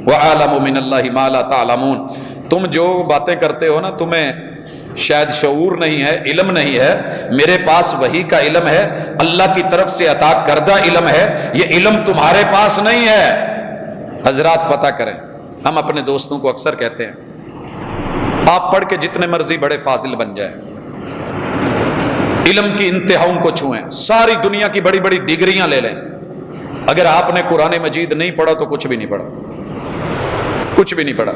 وَأَعْلَمُ مِنَ اللَّهِ مَا لَا تَعْلَمُونَ، تم جو باتیں کرتے ہو نا، تمہیں شاید شعور نہیں ہے، علم نہیں ہے، میرے پاس وحی کا علم ہے، اللہ کی طرف سے عطا کردہ علم ہے، یہ علم تمہارے پاس نہیں ہے۔ حضرات پتہ کریں، ہم اپنے دوستوں کو اکثر کہتے ہیں آپ پڑھ کے جتنے مرضی بڑے فاضل بن جائیں، علم کی انتہاؤں کو چھوئیں، ساری دنیا کی بڑی بڑی ڈگریاں لے لیں، اگر آپ نے قرآن مجید نہیں پڑھا تو کچھ بھی نہیں پڑھا، کچھ بھی نہیں پڑھا۔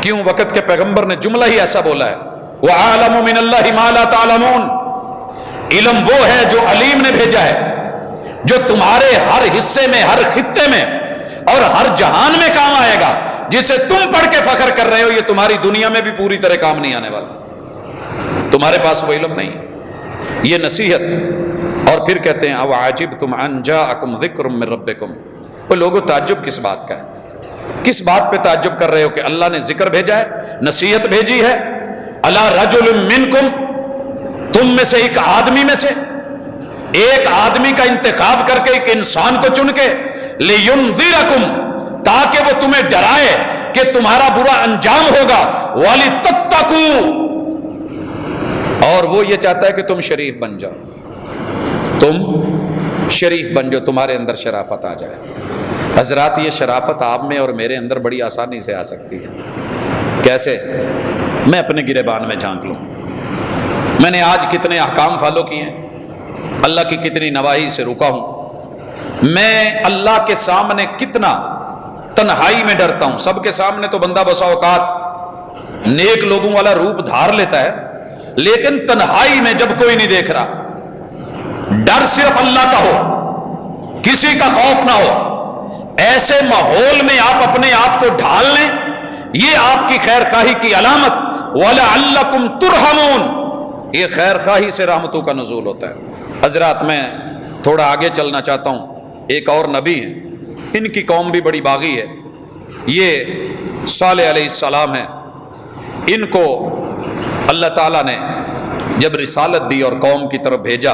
کیوں؟ وقت کے پیغمبر نے جملہ ہی ایسا بولا ہے، وَأَعْلَمُ مِنَ اللَّهِ مَا لَا تَعْلَمُونَ، علم وہ ہے جو علیم نے بھیجا ہے، جو تمہارے ہر حصے میں، ہر خطے میں اور ہر جہان میں کام آئے گا، جسے تم پڑھ کے فخر کر رہے ہو، یہ تمہاری دنیا میں بھی پوری طرح کام نہیں آنے والا، تمہارے پاس وہ علم نہیں۔ یہ نصیحت۔ اور پھر کہتے ہیں اَوَعَجِبْتُمْ أَنْ جَاءَكُمْ ذِكْرٌ مِّن رَبِّكُمْ، وہ لوگوں تعجب کس بات کا ہے؟ کس بات پہ تعجب کر رہے ہو کہ اللہ نے ذکر بھیجا ہے، نصیحت بھیجی ہے؟ اَلَا رَجُلٌ مِّنْكُمْ، تم میں سے ایک آدمی میں سے، ایک آدمی کا انتخاب کر کے، ایک انسان کو چن کے، لِيُنذِرَكُمْ، تاکہ وہ تمہیں ڈرائے، کہ تمہارا برا انجام ہوگا، وَلِتَتَّقُوا، اور وہ یہ چاہتا ہے کہ تم شریف بن جاؤ، تم شریف بن جاؤ، تمہارے اندر شرافت آ جائے۔ حضرات یہ شرافت آپ میں اور میرے اندر بڑی آسانی سے آ سکتی ہے۔ کیسے؟ میں اپنے گریبان میں جھانک لوں، میں نے آج کتنے احکام فالو کیے ہیں، اللہ کی کتنی نواہی سے رکا ہوں، میں اللہ کے سامنے کتنا تنہائی میں ڈرتا ہوں۔ سب کے سامنے تو بندہ بسا اوقات نیک لوگوں والا روپ دھار لیتا ہے، لیکن تنہائی میں جب کوئی نہیں دیکھ رہا، ڈر صرف اللہ کا ہو، کسی کا خوف نہ ہو، ایسے ماحول میں آپ اپنے آپ کو ڈھال لیں، یہ آپ کی خیر خواہی کی علامت، وَلَعَلَّكُمْ تُرْحَمُونَ، یہ خیر خواہی سے رحمتوں کا نزول ہوتا ہے۔ حضرات میں تھوڑا آگے چلنا چاہتا ہوں، ایک اور نبی ہیں، ان کی قوم بھی بڑی باغی ہے، یہ صالح علیہ السلام ہیں۔ ان کو اللہ تعالیٰ نے جب رسالت دی اور قوم کی طرف بھیجا،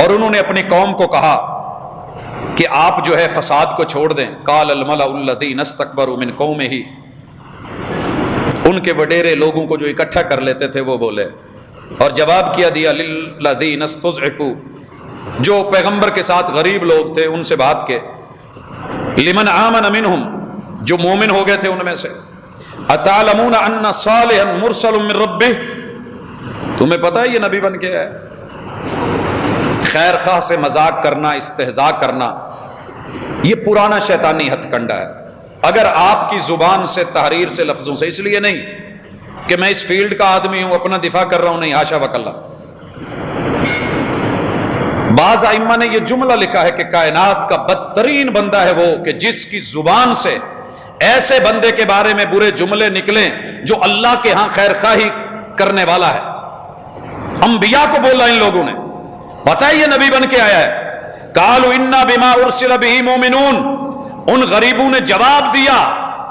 اور انہوں نے اپنی قوم کو کہا کہ آپ جو ہے فساد کو چھوڑ دیں، قال الملأ الذین استکبروا من قومہ، ان کے وڈیرے لوگوں کو جو اکٹھا کر لیتے تھے وہ بولے، اور جواب کیا دیا للذین استضعفوا، جو پیغمبر کے ساتھ غریب لوگ تھے ان سے بات کے، لمن آمن منہم، جو مومن ہو گئے تھے ان میں سے، اتعلمون ان صالحا مرسل من ربہ، تمہیں پتہ ہے یہ نبی بن کے ہے؟ خیر خواہ سے مذاق کرنا، استہزاء کرنا، یہ پرانا شیطانی ہتھ کنڈا ہے۔ اگر آپ کی زبان سے، تحریر سے، لفظوں سے، اس لیے نہیں کہ میں اس فیلڈ کا آدمی ہوں اپنا دفاع کر رہا ہوں، نہیں، حاشا وکلا، بعض ائمہ نے یہ جملہ لکھا ہے کہ کائنات کا بدترین بندہ ہے وہ کہ جس کی زبان سے ایسے بندے کے بارے میں برے جملے نکلیں جو اللہ کے ہاں خیر خواہی کرنے والا ہے۔ انبیاء کو بولا ان لوگوں نے، پتہ ہے یہ نبی بن کے آیا ہے، قالوا انا بما ارسل به مؤمنون، ان غریبوں نے جواب دیا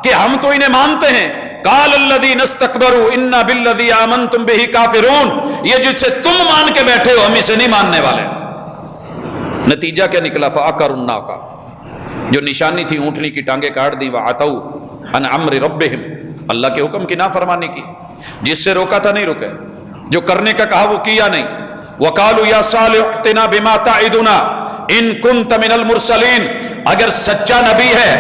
کہ ہم تو انہیں مانتے ہیں، قال الذین استکبروا انا بالذی آمنتم به کافرون، یہ جس سے تم مان کے بیٹھے ہو ہم اسے نہیں ماننے والے۔ نتیجہ کیا نکلا؟ فعقروا الناقہ، جو نشانی تھی اونٹنی کی ٹانگیں کاٹ دی، وعتوا عن امر ربہم، اللہ کے حکم کی نافرمانی کی، جس سے روکا تھا نہیں رکے، جو کرنے کا کہا وہ کیا نہیں۔ وقالوا یا صالح ائتنا بما تعدنا ان كنت من المرسلین، اگر سچا نبی ہے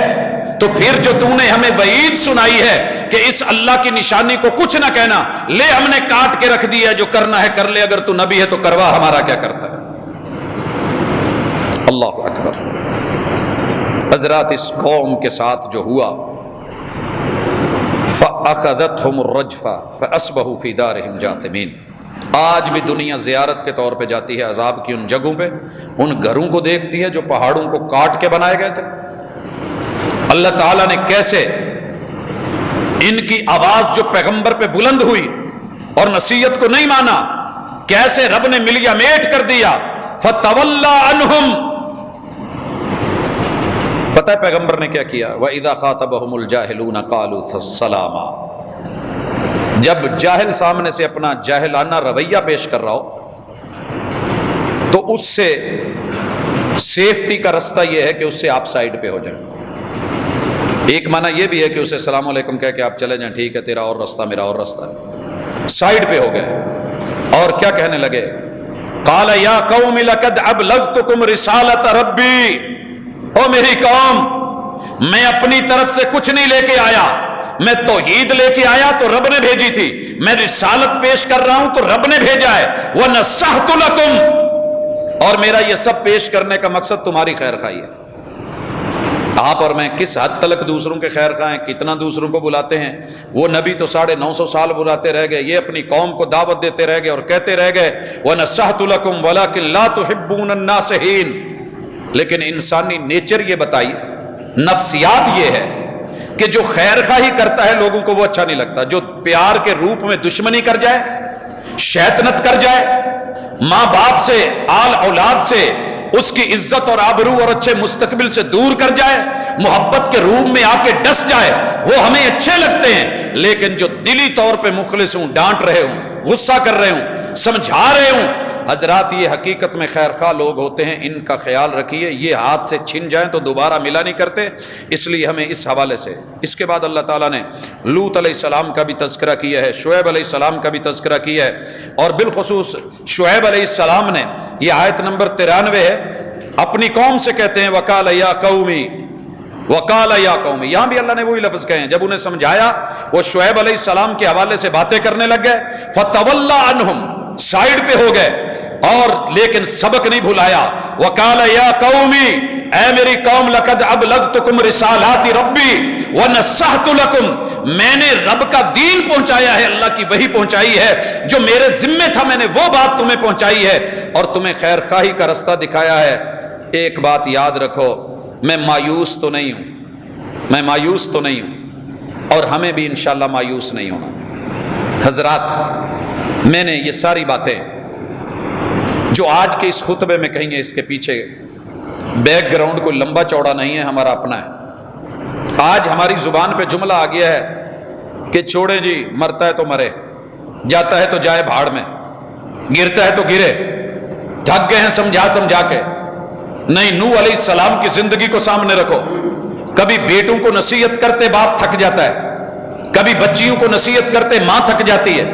تو پھر جو تو نے ہمیں وعید سنائی ہے کہ اس اللہ کی نشانی کو کچھ نہ کہنا، لے ہم نے کاٹ کے رکھ دیا، جو کرنا ہے کر لے، اگر تو نبی ہے تو کروا، ہمارا کیا کرتا ہے۔ اللہ اکبر۔ حضرات اس قوم کے ساتھ جو ہوا، فَأَخَذَتْهُمُ الرَّجْفَةُ فَأَصْبَحُوا فِي دَارِهِمْ جَاثِمِينَ، آج بھی دنیا زیارت کے طور پہ جاتی ہے عذاب کی ان جگہوں پہ، ان گھروں کو دیکھتی ہے جو پہاڑوں کو کاٹ کے بنائے گئے تھے۔ اللہ تعالیٰ نے کیسے ان کی آواز جو پیغمبر پہ بلند ہوئی اور نصیحت کو نہیں مانا، کیسے رب نے ملیا میٹ کر دیا، فَتَوَلَّى عَنْهُمْ، پتہ ہے پیغمبر نے کیا کیا؟ وَإِذَا خَاطَبَهُمُ الْجَاهِلُونَ قَالُوا سَلَامًا، جب جاہل سامنے سے اپنا جاہلانہ رویہ پیش کر رہا ہو تو اس سے سیفٹی کا رستہ یہ ہے کہ اس سے آپ سائیڈ پہ ہو جائیں۔ ایک معنی یہ بھی ہے کہ اسے السلام علیکم کہہ کے آپ چلے جائیں، ٹھیک ہے تیرا اور رستہ میرا اور رستہ، سائیڈ پہ ہو گئے، اور کیا کہنے لگے؟ قال یا قوم لقد ابلغتکم رسالت ربی، او میری قوم، میں اپنی طرف سے کچھ نہیں لے کے آیا، میں توحید لے کے آیا تو رب نے بھیجی تھی، میں رسالت پیش کر رہا ہوں تو رب نے بھیجا ہے، وَنَصَحْتُ لَكُمْ، اور میرا یہ سب پیش کرنے کا مقصد تمہاری خیر خواہی ہے۔ آپ اور میں کس حد تک دوسروں کے خیر خواہ ہیں، کتنا دوسروں کو بلاتے ہیں؟ وہ نبی تو 950 سال بلاتے رہ گئے، یہ اپنی قوم کو دعوت دیتے رہ گئے اور کہتے رہ گئے وَنَصَحْتُ لَكُمْ وَلَكِنْ لَا تُحِبُّونَ النَّاصِحِينَ، لیکن انسانی نیچر یہ بتائی، نفسیات یہ ہے کہ جو خیر خواہی کرتا ہے لوگوں کو وہ اچھا نہیں لگتا، جو پیار کے روپ میں دشمنی کر جائے، شیطنت کر جائے، ماں باپ سے، آل اولاد سے اس کی عزت اور آبرو اور اچھے مستقبل سے دور کر جائے، محبت کے روپ میں آ کے ڈس جائے، وہ ہمیں اچھے لگتے ہیں، لیکن جو دلی طور پہ مخلص ہوں، ڈانٹ رہے ہوں، غصہ کر رہے ہوں، سمجھا رہے ہوں، حضرات یہ حقیقت میں خیر خواہ لوگ ہوتے ہیں، ان کا خیال رکھیے، یہ ہاتھ سے چھن جائیں تو دوبارہ ملا نہیں کرتے، اس لیے ہمیں اس حوالے سے۔ اس کے بعد اللہ تعالیٰ نے لوط علیہ السلام کا بھی تذکرہ کیا ہے، شعیب علیہ السلام کا بھی تذکرہ کیا ہے، اور بالخصوص شعیب علیہ السلام نے، یہ آیت نمبر 93 ہے، اپنی قوم سے کہتے ہیں وقال یا قومی، وقال یا قومی، یہاں بھی اللہ نے وہی لفظ کہے ہیں۔ جب انہیں سمجھایا وہ شعیب علیہ السلام کے حوالے سے باتیں کرنے لگ گئے، فتولی عنہم، سائیڈ پہ ہو گئے، اور لیکن سبق نہیں بھلایا۔ وقال یا قومی، اے میری قوم، لقد ابلغتکم رسالات ربی ونصحت لکم، میں نے رب کا دین پہنچایا ہے، اللہ کی وحی پہنچائی ہے، جو میرے ذمے تھا میں نے وہ بات تمہیں پہنچائی ہے، اور تمہیں خیر خواہی کا رستہ دکھایا ہے۔ ایک بات یاد رکھو، میں مایوس تو نہیں ہوں، میں مایوس تو نہیں ہوں، اور ہمیں بھی انشاءاللہ مایوس نہیں ہونا۔ حضرات، میں نے یہ ساری باتیں جو آج کے اس خطبے میں کہیں گے، اس کے پیچھے بیک گراؤنڈ کوئی لمبا چوڑا نہیں ہے، ہمارا اپنا ہے۔ آج ہماری زبان پہ جملہ آ گیا ہے کہ چھوڑے جی، مرتا ہے تو مرے، جاتا ہے تو جائے بھاڑ میں، گرتا ہے تو گرے، تھک گئے ہیں سمجھا سمجھا کے۔ نہیں، نوح علیہ السلام کی زندگی کو سامنے رکھو، کبھی بیٹوں کو نصیحت کرتے باپ تھک جاتا ہے، کبھی بچیوں کو نصیحت کرتے ماں تھک جاتی ہے،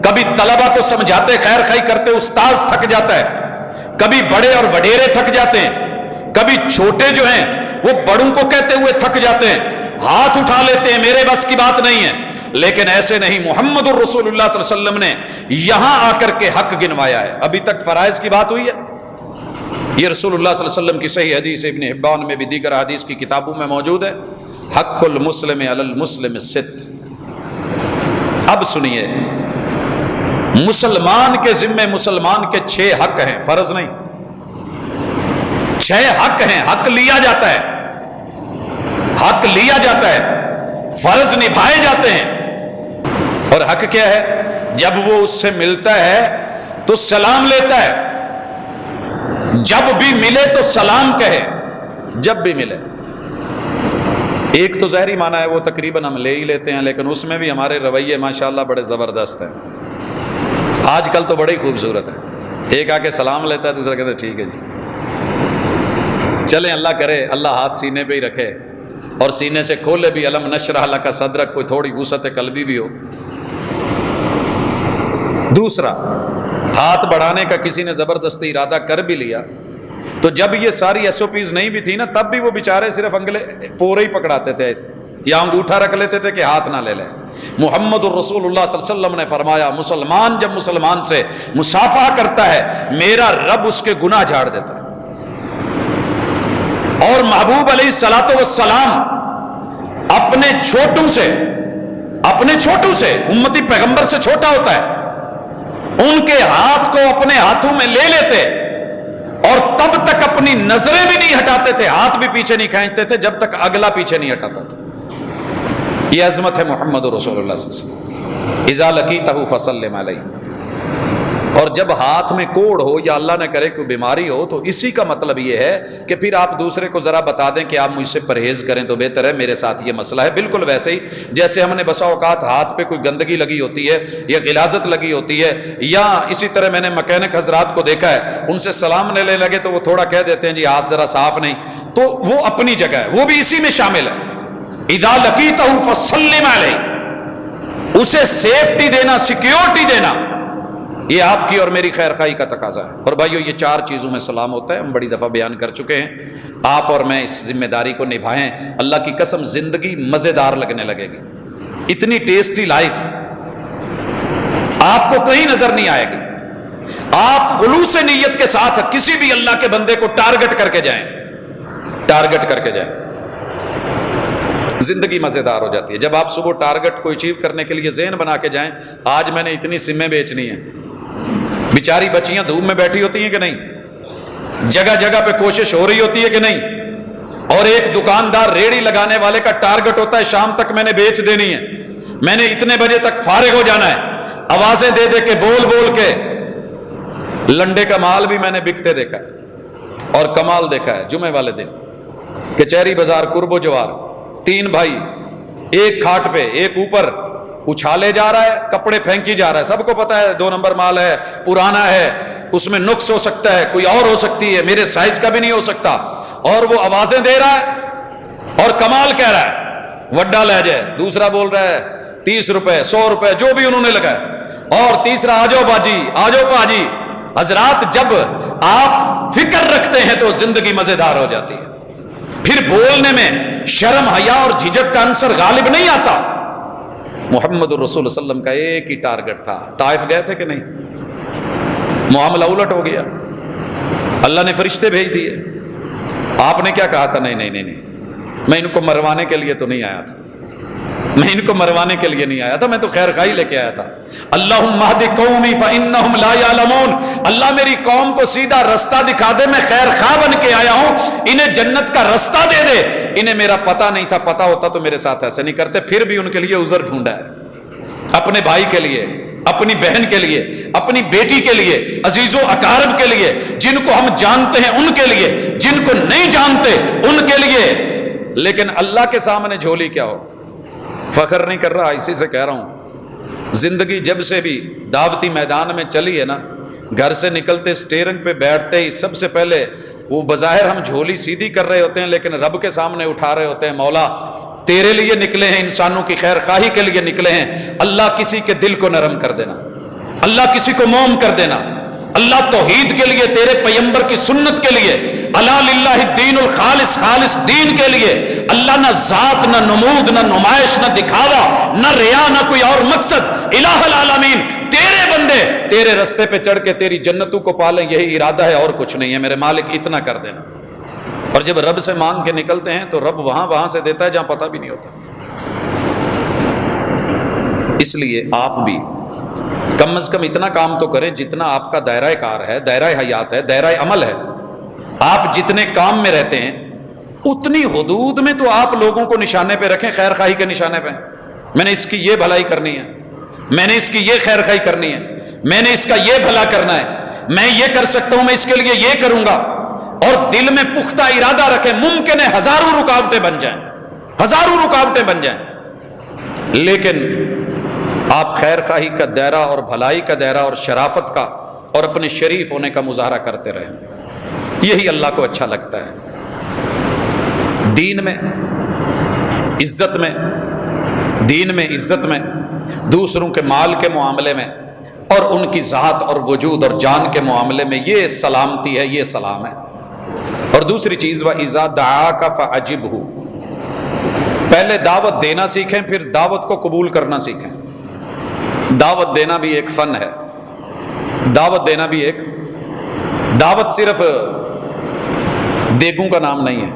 کبھی طلبہ کو سمجھاتے خیر خواہی کرتے استاذ تھک جاتا ہے، کبھی بڑے اور وڈیرے تھک جاتے ہیں، کبھی چھوٹے جو ہیں وہ بڑوں کو کہتے ہوئے تھک جاتے ہیں، ہاتھ اٹھا لیتے ہیں میرے بس کی بات نہیں ہے۔ لیکن ایسے نہیں، محمد الرسول اللہ صلی اللہ علیہ وسلم نے یہاں آ کر کے حق گنوایا ہے۔ ابھی تک فرائض کی بات ہوئی ہے، یہ رسول اللہ صلی اللہ علیہ وسلم کی صحیح حدیث ابن حبان میں بھی دیگر حدیث کی کتابوں میں موجود ہے، حق المسلم علی المسلم ست۔ اب سنیے، مسلمان کے ذمے مسلمان کے 6 حق ہیں، فرض نہیں، 6 حق ہیں، حق لیا جاتا ہے، حق لیا جاتا ہے، فرض نبھائے جاتے ہیں۔ اور حق کیا ہے؟ جب وہ اس سے ملتا ہے تو سلام لیتا ہے، جب بھی ملے تو سلام کہے، جب بھی ملے۔ ایک تو ظاہری معنی ہے وہ تقریباً ہم لے ہی لیتے ہیں، لیکن اس میں بھی ہمارے رویے ماشاءاللہ بڑے زبردست ہیں، آج کل تو بڑے ہی خوبصورت ہیں۔ ایک آ کے سلام لیتا ہے، دوسرا کہتا ہے ٹھیک ہے جی، چلیں اللہ کرے اللہ ہاتھ سینے پہ ہی رکھے اور سینے سے کھولے بھی، علم نشرح لک صدرک، کوئی تھوڑی وسعت قلبی بھی ہو۔ دوسرا، ہاتھ بڑھانے کا کسی نے زبردستی ارادہ کر بھی لیا تو جب یہ ساری ایس او پیز نہیں بھی تھی نا، تب بھی وہ بیچارے صرف انگلے پورے ہی پکڑاتے تھے یا انگوٹھا رکھ لیتے تھے کہ ہاتھ نہ لے لیں۔ محمد الرسول اللہ صلی اللہ علیہ وسلم نے فرمایا، مسلمان جب مسلمان سے مصافحہ کرتا ہے، میرا رب اس کے گناہ جھاڑ دیتا ہے۔ اور محبوب علیہ الصلوۃ والسلام اپنے چھوٹوں سے امتی پیغمبر سے چھوٹا ہوتا ہے، ان کے ہاتھ کو اپنے ہاتھوں میں لے لیتے اور تب تک اپنی نظریں بھی نہیں ہٹاتے تھے، ہاتھ بھی پیچھے نہیں کھینچتے تھے جب تک اگلا پیچھے نہیں ہٹاتا تھا۔ یہ عظمت ہے محمد رسول اللہ صلی اللہ علیہ وسلم۔ اذا لقیتہ فسلم علیہ۔ اور جب ہاتھ میں کوڑ ہو یا اللہ نہ کرے کوئی بیماری ہو تو اسی کا مطلب یہ ہے کہ پھر آپ دوسرے کو ذرا بتا دیں کہ آپ مجھ سے پرہیز کریں تو بہتر ہے، میرے ساتھ یہ مسئلہ ہے۔ بالکل ویسے ہی جیسے ہم نے بسا اوقات ہاتھ پہ کوئی گندگی لگی ہوتی ہے یا غلاظت لگی ہوتی ہے، یا اسی طرح میں نے مکینک حضرات کو دیکھا ہے، ان سے سلام لینے لگے تو وہ تھوڑا کہہ دیتے ہیں جی ہاتھ ذرا صاف نہیں، تو وہ اپنی جگہ ہے، وہ بھی اسی میں شامل ہے۔ اذا لقیتہ فسلم علیہ، اسے سیفٹی دینا، سیکیورٹی دینا، یہ آپ کی اور میری خیر خواہی کا تقاضا ہے۔ اور بھائیو، یہ 4 چیزوں میں سلام ہوتا ہے، ہم بڑی دفعہ بیان کر چکے ہیں، آپ اور میں اس ذمہ داری کو نبھائیں، اللہ کی قسم زندگی مزیدار لگنے لگے گی۔ اتنی ٹیسٹی لائف آپ کو کہیں نظر نہیں آئے گی۔ آپ خلوص نیت کے ساتھ کسی بھی اللہ کے بندے کو ٹارگٹ کر کے جائیں، ٹارگٹ کر کے جائیں، زندگی مزیدار ہو جاتی ہے۔ جب آپ صبح ٹارگٹ کو اچیو کرنے کے لیے ذہن بنا کے جائیں، آج میں نے اتنی سمیں بیچنی ہیں، بیچاری بچیاں دھوپ میں بیٹھی ہوتی ہیں کہ نہیں، جگہ جگہ پہ کوشش ہو رہی ہوتی ہے کہ نہیں، اور ایک دکاندار ریڑھی لگانے والے کا ٹارگٹ ہوتا ہے شام تک میں نے بیچ دینی ہے، میں نے اتنے بجے تک فارغ ہو جانا ہے، آوازیں دے دے کے بول بول کے۔ لنڈے کا مال بھی میں نے بکتے دیکھا ہے، اور کمال دیکھا ہے جمعے والے دن کچہری بازار قرب و جوار، 3 بھائی ایک کھاٹ پہ، ایک اوپر اچھالے جا رہا ہے، کپڑے پھینکی جا رہا ہے، سب کو پتا ہے 2 نمبر مال ہے، پرانا ہے، اس میں نقص ہو سکتا ہے، کوئی اور ہو سکتی ہے، میرے سائز کا بھی نہیں ہو سکتا، اور وہ آوازیں دے رہا ہے اور کمال کہہ رہا ہے، وڈا لے جائے، دوسرا بول رہا ہے 30 روپے 100 روپے جو بھی انہوں نے لگائے، اور تیسرا آ جاؤ باجی آ جاؤ پاجی۔ حضرات جب آپ فکر رکھتے ہیں تو زندگی مزیدار ہو جاتی ہے، پھر بولنے میں شرم حیا اور جھجک کا عنصر غالب نہیں آتا۔ محمد الرسول صلی اللہ علیہ وسلم کا ایک ہی ٹارگٹ تھا، طائف گئے تھے کہ نہیں؟ معاملہ الٹ ہو گیا، اللہ نے فرشتے بھیج دیے، آپ نے کیا کہا تھا؟ نہیں نہیں نہیں نہیں، میں ان کو مروانے کے لیے تو نہیں آیا تھا، میں ان کو مروانے کے لیے نہیں آیا تھا، میں تو خیر خواہی لے کے آیا تھا۔ اللہم اہد قومی فانہم لا یعلمون، اللہ میری قوم کو سیدھا رستہ دکھا دے، میں خیر خواہ بن کے آیا ہوں، انہیں جنت کا رستہ دے دے۔ انہیں میرا پتہ نہیں تھا، پتہ ہوتا تو میرے ساتھ ایسے نہیں کرتے۔ پھر بھی ان کے لیے عذر ڈھونڈا ہے، اپنے بھائی کے لیے، اپنی بہن کے لیے، اپنی بیٹی کے لیے، عزیز و اقارب کے لیے، جن کو ہم جانتے ہیں ان کے لیے، جن کو نہیں جانتے ان کے لیے۔ لیکن اللہ کے سامنے جھولی کیا ہو؟ فخر نہیں کر رہا، اسی سے کہہ رہا ہوں، زندگی جب سے بھی دعوتی میدان میں چلی ہے نا، گھر سے نکلتے اسٹیئرنگ پہ بیٹھتے ہی سب سے پہلے وہ بظاہر ہم جھولی سیدھی کر رہے ہوتے ہیں، لیکن رب کے سامنے اٹھا رہے ہوتے ہیں، مولا تیرے لیے نکلے ہیں، انسانوں کی خیر خواہی کے لیے نکلے ہیں، اللہ کسی کے دل کو نرم کر دینا، اللہ کسی کو موم کر دینا، اللہ توحید کے لیے، تیرے پیغمبر کی سنت کے لیے، الا للہ الدین الخالص، خالص دین کے لیے، اللہ نہ ذات، نہ نمود، نہ نمائش، نہ دکھاوا، نہ ریا، نہ کوئی اور مقصد، الہ العالمین تیرے بندے تیرے رستے پہ چڑھ کے تیری جنتوں کو پالیں، یہی ارادہ ہے اور کچھ نہیں ہے، میرے مالک اتنا کر دینا۔ اور جب رب سے مانگ کے نکلتے ہیں تو رب وہاں سے دیتا ہے جہاں پتہ بھی نہیں ہوتا۔ اس لیے آپ بھی کم از کم اتنا کام تو کریں جتنا آپ کا دائرہ کار ہے، دائرہ حیات ہے، دائرہ عمل ہے۔ آپ جتنے کام میں رہتے ہیں اتنی حدود میں تو آپ لوگوں کو نشانے پہ رکھیں، خیر خواہی کے نشانے پہ۔ میں نے اس کی یہ بھلائی کرنی ہے، میں نے اس کی یہ خیر خواہی کرنی ہے، میں نے اس کا یہ بھلا کرنا ہے، میں یہ کر سکتا ہوں، میں اس کے لیے یہ کروں گا۔ اور دل میں پختہ ارادہ رکھیں، ممکن ہے ہزاروں رکاوٹیں بن جائیں، ہزاروں رکاوٹیں بن جائیں، لیکن آپ خیر خواہی کا دائرہ اور بھلائی کا دائرہ اور شرافت کا اور اپنے شریف ہونے کا مظاہرہ کرتے رہیں، یہی اللہ کو اچھا لگتا ہے۔ دین میں عزت میں، دین میں عزت میں، دوسروں کے مال کے معاملے میں اور ان کی ذات اور وجود اور جان کے معاملے میں یہ سلامتی ہے، یہ سلام ہے۔ اور دوسری چیز وَإِذَا دَعَاكَ فَأَجِبْهُ، پہلے دعوت دینا سیکھیں، پھر دعوت کو قبول کرنا سیکھیں۔ دعوت دینا بھی ایک فن ہے، دعوت دینا بھی ایک، دعوت صرف دیگوں کا نام نہیں ہے۔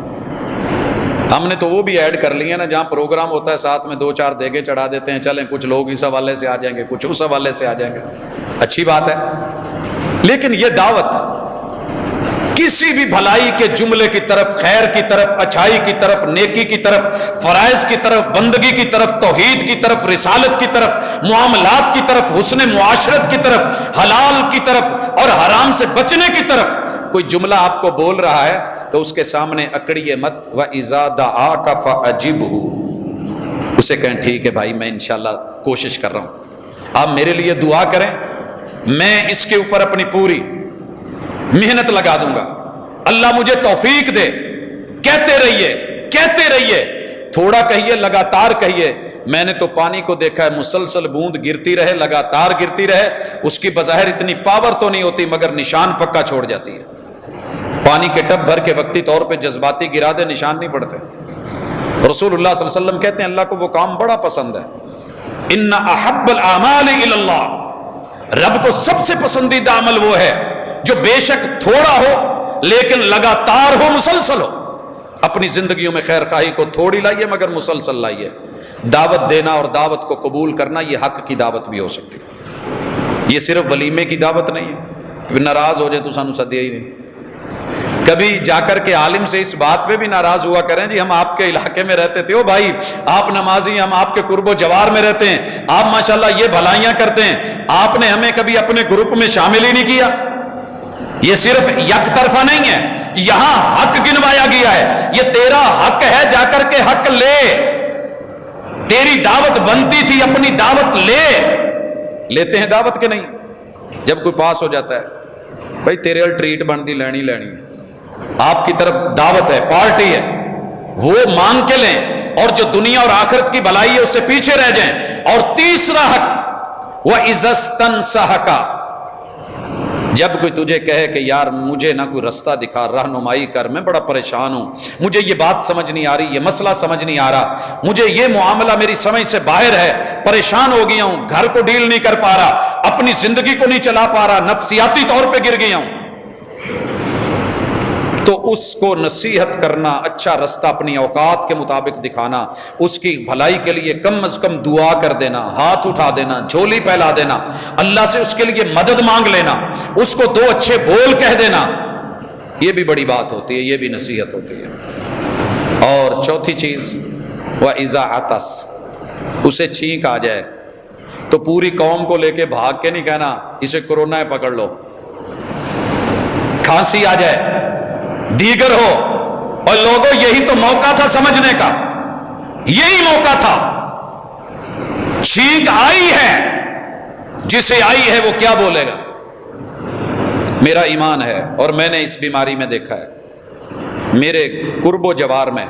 ہم نے تو وہ بھی ایڈ کر لی ہے نا، جہاں پروگرام ہوتا ہے ساتھ میں 2-4 دیگیں چڑھا دیتے ہیں، چلیں کچھ لوگ اس حوالے سے آ جائیں گے، کچھ اس حوالے سے آ جائیں گے، اچھی بات ہے، لیکن یہ دعوت کسی بھی بھلائی کے جملے کی طرف، خیر کی طرف، اچھائی کی طرف، نیکی کی طرف، فرائض کی طرف، بندگی کی طرف، توحید کی طرف، رسالت کی طرف، معاملات کی طرف، حسن معاشرت کی طرف، حلال کی طرف اور حرام سے بچنے کی طرف کوئی جملہ آپ کو بول رہا ہے تو اس کے سامنے اکڑیے مت۔ وَإِذَا دَعَاكَ فَأَجِبْهُ، اسے کہیں ٹھیک ہے بھائی، میں انشاءاللہ کوشش کر رہا ہوں، آپ میرے لیے دعا کریں، میں اس کے اوپر اپنی پوری محنت لگا دوں گا، اللہ مجھے توفیق دے۔ کہتے رہیے، کہتے رہیے، تھوڑا کہیے، لگاتار کہیے۔ میں نے تو پانی کو دیکھا ہے، مسلسل بوند گرتی رہے، لگاتار گرتی رہے، اس کی بظاہر اتنی پاور تو نہیں ہوتی مگر نشان پکا چھوڑ جاتی ہے۔ پانی کے ٹب بھر کے وقتی طور پہ جذباتی گرا دے، نشان نہیں پڑتے۔ رسول اللہ صلی اللہ علیہ وسلم کہتے ہیں اللہ کو وہ کام بڑا پسند ہے، ان احب الاعمال الی اللہ، رب کو سب سے پسندیدہ عمل وہ ہے جو بے شک تھوڑا ہو لیکن لگاتار ہو، مسلسل ہو۔ اپنی زندگیوں میں خیر خواہی کو تھوڑی لائیے مگر مسلسل لائیے۔ دعوت دینا اور دعوت کو قبول کرنا یہ حق کی دعوت بھی ہو سکتی ہے، یہ صرف ولیمے کی دعوت نہیں ہے، پھر ناراض ہو جائے تو سانو سدیا ہی نہیں۔ کبھی جا کر کے عالم سے اس بات پہ بھی ناراض ہوا کریں، جی ہم آپ کے علاقے میں رہتے تھے، او بھائی آپ نمازی، ہم آپ کے قرب و جوار میں رہتے ہیں، آپ ماشاءاللہ یہ بھلائیاں کرتے ہیں، آپ نے ہمیں کبھی اپنے گروپ میں شامل ہی نہیں کیا۔ یہ صرف یک طرفہ نہیں ہے، یہاں حق گنوایا گیا ہے، یہ تیرا حق ہے، جا کر کے حق لے۔ تیری دعوت بنتی تھی، اپنی دعوت لے۔ لیتے ہیں دعوت کے نہیں؟ جب کوئی پاس ہو جاتا ہے بھائی تیرے ال ٹریٹ بنتی لینی لینی ہے، آپ کی طرف دعوت ہے، پارٹی ہے، وہ مانگ کے لیں، اور جو دنیا اور آخرت کی بھلائی ہے اس سے پیچھے رہ جائیں۔ اور تیسرا حق وَإِذَا اسْتَنْصَحَكَ، جب کوئی تجھے کہے کہ یار مجھے نہ کوئی رستہ دکھا، رہنمائی کر، میں بڑا پریشان ہوں، مجھے یہ بات سمجھ نہیں آ رہی، یہ مسئلہ سمجھ نہیں آ رہا، مجھے یہ معاملہ میری سمجھ سے باہر ہے، پریشان ہو گیا ہوں، گھر کو ڈیل نہیں کر پا رہا، اپنی زندگی کو نہیں چلا پا رہا، نفسیاتی طور پہ گر گیا ہوں، تو اس کو نصیحت کرنا، اچھا رستہ اپنی اوقات کے مطابق دکھانا، اس کی بھلائی کے لیے کم از کم دعا کر دینا، ہاتھ اٹھا دینا، جھولی پھیلا دینا، اللہ سے اس کے لیے مدد مانگ لینا، اس کو دو اچھے بول کہہ دینا، یہ بھی بڑی بات ہوتی ہے، یہ بھی نصیحت ہوتی ہے۔ اور چوتھی چیز وَإِذَا عَطَسَ، اسے چھینک آ جائے تو پوری قوم کو لے کے بھاگ کے نہیں کہنا اسے کورونا ہے پکڑ لو، کھانسی آ جائے، دیگر ہو، اور لوگوں یہی تو موقع تھا سمجھنے کا، یہی موقع تھا، چھینک آئی ہے، جسے آئی ہے وہ کیا بولے گا؟ میرا ایمان ہے، اور میں نے اس بیماری میں دیکھا ہے، میرے قرب و جوار میں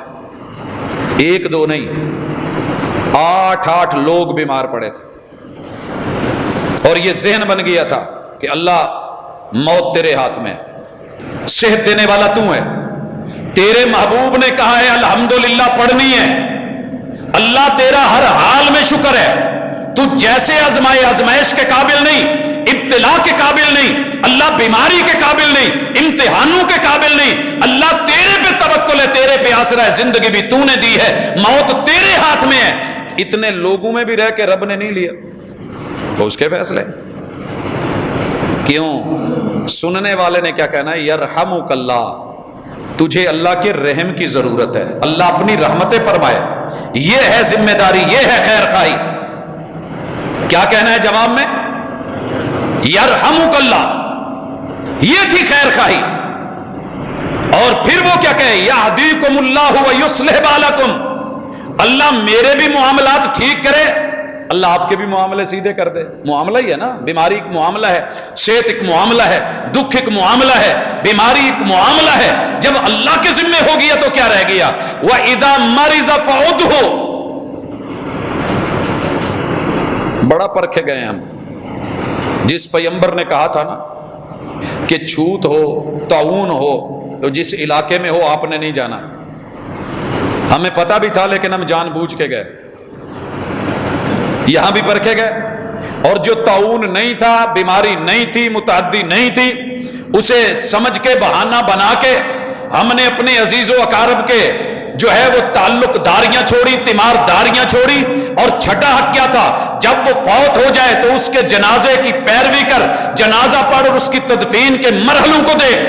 ایک دو نہیں 8 لوگ بیمار پڑے تھے، اور یہ ذہن بن گیا تھا کہ اللہ موت تیرے ہاتھ میں ہے، صحت دینے والا تو ہے، تیرے محبوب نے کہا ہے الحمدللہ پڑھنی ہے، اللہ تیرا ہر حال میں شکر ہے، تو جیسے آزمائے آزمائش کے قابل نہیں، ابتلا کے قابل نہیں، اللہ بیماری کے قابل نہیں، امتحانوں کے قابل نہیں، اللہ تیرے پہ توکل ہے، تیرے پہ آسرا ہے، زندگی بھی تو نے دی ہے، موت تیرے ہاتھ میں ہے، اتنے لوگوں میں بھی رہ کے رب نے نہیں لیا، تو اس کے فیصلے کیوں؟ سننے والے نے کیا کہنا ہے؟ یرحمک اللہ، تجھے اللہ کے رحم کی ضرورت ہے، اللہ اپنی رحمتیں فرمائے، یہ ہے ذمہ داری، یہ ہے خیر خواہی۔ کیا کہنا ہے جواب میں؟ یرحمک اللہ، یہ تھی خیر خواہی، اور پھر وہ کیا کہے؟ یہدیکم اللہ ویصلح بالکم، اللہ میرے بھی معاملات ٹھیک کرے، اللہ آپ کے بھی معاملے سیدھے کر دے۔ معاملہ ہی ہے نا، بیماری ایک معاملہ ہے، صحت ایک معاملہ ہے، دکھ ایک معاملہ ہے، بیماری ایک معاملہ ہے، جب اللہ کے ذمہ ہو گیا تو کیا رہ گیا؟ وَإِذَا مَرِضَ فَعُدْهُ، بڑا پرکھے گئے ہم، جس پیغمبر نے کہا تھا نا کہ چھوت ہو، طاعون ہو، تو جس علاقے میں ہو آپ نے نہیں جانا، ہمیں پتہ بھی تھا لیکن ہم جان بوجھ کے گئے، یہاں بھی پرکھے گئے، اور جو طاعون نہیں تھا، بیماری نہیں تھی، متعدی نہیں تھی، اسے سمجھ کے بہانہ بنا کے ہم نے اپنے عزیز و اقارب کے جو ہے وہ تعلق داریاں چھوڑی، تیمار داریاں چھوڑی، اور چھٹا حق کیا تھا؟ جب وہ فوت ہو جائے تو اس کے جنازے کی پیروی کر، جنازہ پڑھ اور اس کی تدفین کے مرحلوں کو دیکھ۔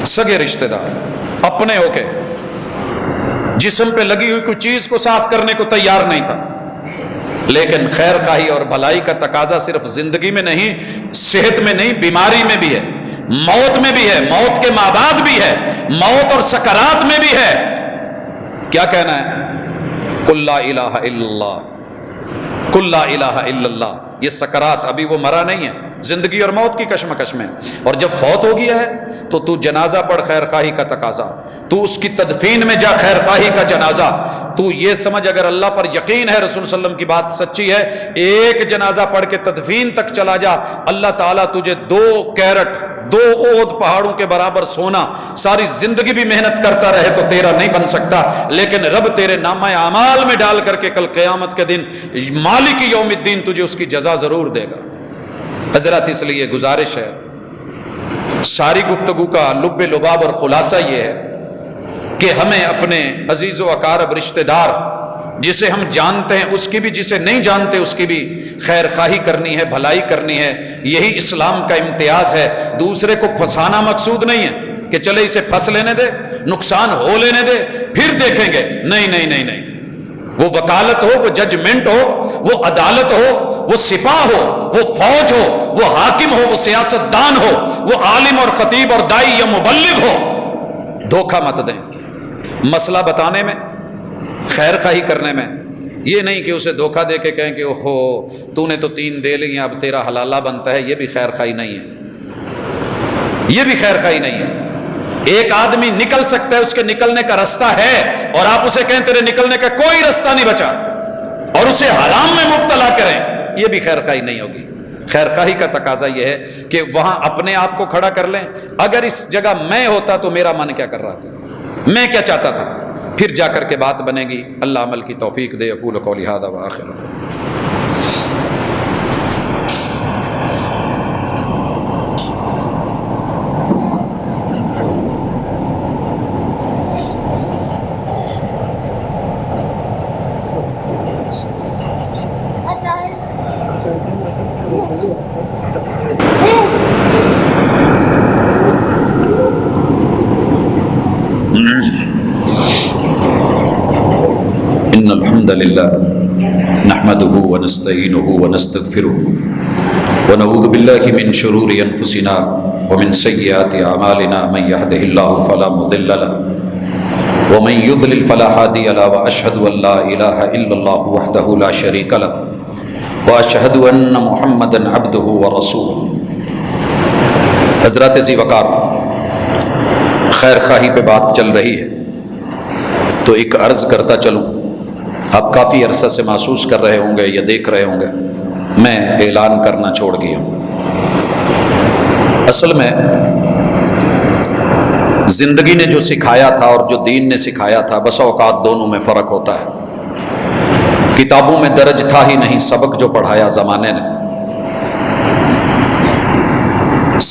سگے رشتہ دار اپنے ہو کے جسم پہ لگی ہوئی کوئی چیز کو صاف کرنے کو تیار نہیں تھا، لیکن خیر خواہی اور بھلائی کا تقاضا صرف زندگی میں نہیں، صحت میں نہیں، بیماری میں بھی ہے، موت میں بھی ہے، موت کے ماں بعد بھی ہے، موت اور سکرات میں بھی ہے۔ کیا کہنا ہے؟ قل لا الہ الا اللہ، قل لا الہ الا اللہ، یہ سکرات، ابھی وہ مرا نہیں ہے، زندگی اور موت کی کشمکش میں، اور جب فوت ہو گیا ہے تو تو جنازہ پڑھ، خیر خواہی کا تقاضا، تو اس کی تدفین میں جا، خیر خواہی کا جنازہ، تو یہ سمجھ اگر اللہ پر یقین ہے، رسول صلی اللہ علیہ وسلم کی بات سچی ہے، ایک جنازہ پڑھ کے تدفین تک چلا جا، اللہ تعالیٰ تجھے 2 کیرٹ 2 اود پہاڑوں کے برابر سونا، ساری زندگی بھی محنت کرتا رہے تو تیرا نہیں بن سکتا، لیکن رب تیرے نامہ اعمال میں ڈال کر کے کل قیامت کے دن مالک یوم الدین تجھے اس کی جزا ضرور دے گا۔ حضرات اس لیے گزارش ہے، ساری گفتگو کا لب لباب اور خلاصہ یہ ہے کہ ہمیں اپنے عزیز و اقارب رشتہ دار جسے ہم جانتے ہیں اس کی بھی، جسے نہیں جانتے اس کی بھی خیر خواہی کرنی ہے، بھلائی کرنی ہے، یہی اسلام کا امتیاز ہے۔ دوسرے کو پھنسانا مقصود نہیں ہے کہ چلے اسے پھنس لینے دے، نقصان ہو لینے دے پھر دیکھیں گے، نہیں نہیں نہیں نہیں، وہ وکالت ہو، وہ ججمنٹ ہو، وہ عدالت ہو، وہ سپاہ ہو، وہ فوج ہو، وہ حاکم ہو، وہ سیاست دان ہو، وہ عالم اور خطیب اور دائی یا مبلغ ہو، دھوکہ مت دیں۔ مسئلہ بتانے میں، خیر خواہی کرنے میں، یہ نہیں کہ اسے دھوکہ دے کے کہیں کہ اوہو تو نے تو 3 دے لی ہیں اب تیرا حلالہ بنتا ہے، یہ بھی خیر خواہی نہیں ہے۔ یہ بھی خیر خواہی نہیں ہے۔ ایک آدمی نکل سکتا ہے، اس کے نکلنے کا راستہ ہے، اور آپ اسے کہیں تیرے نکلنے کا کوئی راستہ نہیں بچا، اور اسے حرام میں مبتلا کریں، یہ بھی خیر خواہی نہیں ہوگی۔ خیر خواہی کا تقاضا یہ ہے کہ وہاں اپنے آپ کو کھڑا کر لیں، اگر اس جگہ میں ہوتا تو میرا من کیا کر رہا تھا، میں کیا چاہتا تھا، پھر جا کر کے بات بنے گی۔ اللہ عمل کی توفیق دے۔ اقول قولی ھذا وآخر ان الحمد للہ نحمده ونستعینه ونستغفره ونعوذ باللہ من شرور انفسنا ومن سیئات اعمالنا من يهده الله فلا مضل له ومن يضلل فلا هادي له واشهد ان لا اله الا الله وحده لا شريك له واشهد ان محمدا عبده ورسوله۔ حضرات ذی وقار، خیر خواہی پہ بات چل رہی ہے تو ایک عرض کرتا چلوں۔ آپ کافی عرصہ سے محسوس کر رہے ہوں گے یا دیکھ رہے ہوں گے، میں اعلان کرنا چھوڑ گیا ہوں۔ اصل میں زندگی نے جو سکھایا تھا اور جو دین نے سکھایا تھا، بسا اوقات دونوں میں فرق ہوتا ہے۔ کتابوں میں درج تھا ہی نہیں سبق جو پڑھایا زمانے نے۔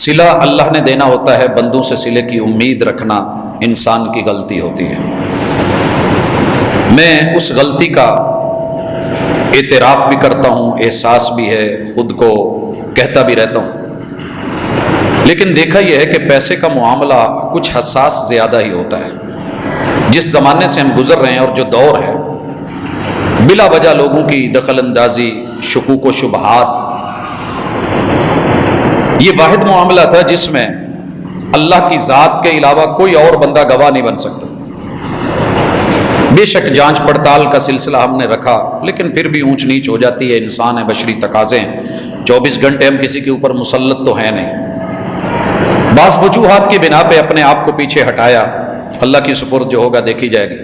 صلہ اللہ نے دینا ہوتا ہے، بندوں سے صلے کی امید رکھنا انسان کی غلطی ہوتی ہے۔ میں اس غلطی کا اعتراف بھی کرتا ہوں، احساس بھی ہے، خود کو کہتا بھی رہتا ہوں، لیکن دیکھا یہ ہے کہ پیسے کا معاملہ کچھ حساس زیادہ ہی ہوتا ہے۔ جس زمانے سے ہم گزر رہے ہیں اور جو دور ہے، بلا وجہ لوگوں کی دخل اندازی، شکوک و شبہات، یہ واحد معاملہ تھا جس میں اللہ کی ذات کے علاوہ کوئی اور بندہ گواہ نہیں بن سکتا۔ بے شک جانچ پڑتال کا سلسلہ ہم نے رکھا، لیکن پھر بھی اونچ نیچ ہو جاتی ہے، انسان ہے، بشری تقاضے ہیں، 24 گھنٹے ہم کسی کے اوپر مسلط تو ہیں نہیں۔ بعض وجوہات کی بنا پہ اپنے آپ کو پیچھے ہٹایا، اللہ کی سپرد جو ہوگا دیکھی جائے گی۔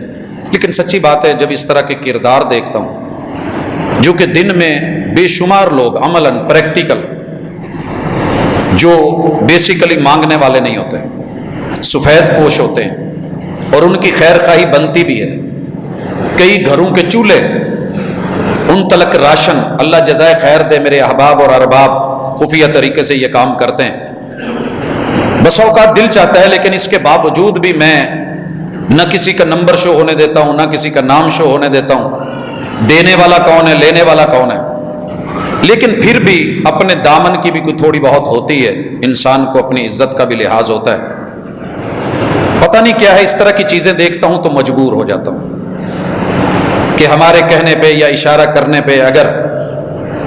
لیکن سچی بات ہے، جب اس طرح کے کردار دیکھتا ہوں جو کہ دن میں بے شمار لوگ عملاً پریکٹیکل، جو بیسیکلی مانگنے والے نہیں ہوتے، سفید پوش ہوتے ہیں، اور ان کی خیر خواہی بنتی بھی ہے، کئی گھروں کے چولہے، ان تلک راشن، اللہ جزائے خیر دے میرے احباب اور ارباب خفیہ طریقے سے یہ کام کرتے ہیں۔ بس اوقات دل چاہتا ہے، لیکن اس کے باوجود بھی میں نہ کسی کا نمبر شو ہونے دیتا ہوں، نہ کسی کا نام شو ہونے دیتا ہوں، دینے والا کون ہے، لینے والا کون ہے، لیکن پھر بھی اپنے دامن کی بھی کوئی تھوڑی بہت ہوتی ہے، انسان کو اپنی عزت کا بھی لحاظ ہوتا ہے۔ پتہ نہیں کیا ہے، اس طرح کی چیزیں دیکھتا ہوں تو مجبور ہو جاتا ہوں کہ ہمارے کہنے پہ یا اشارہ کرنے پہ اگر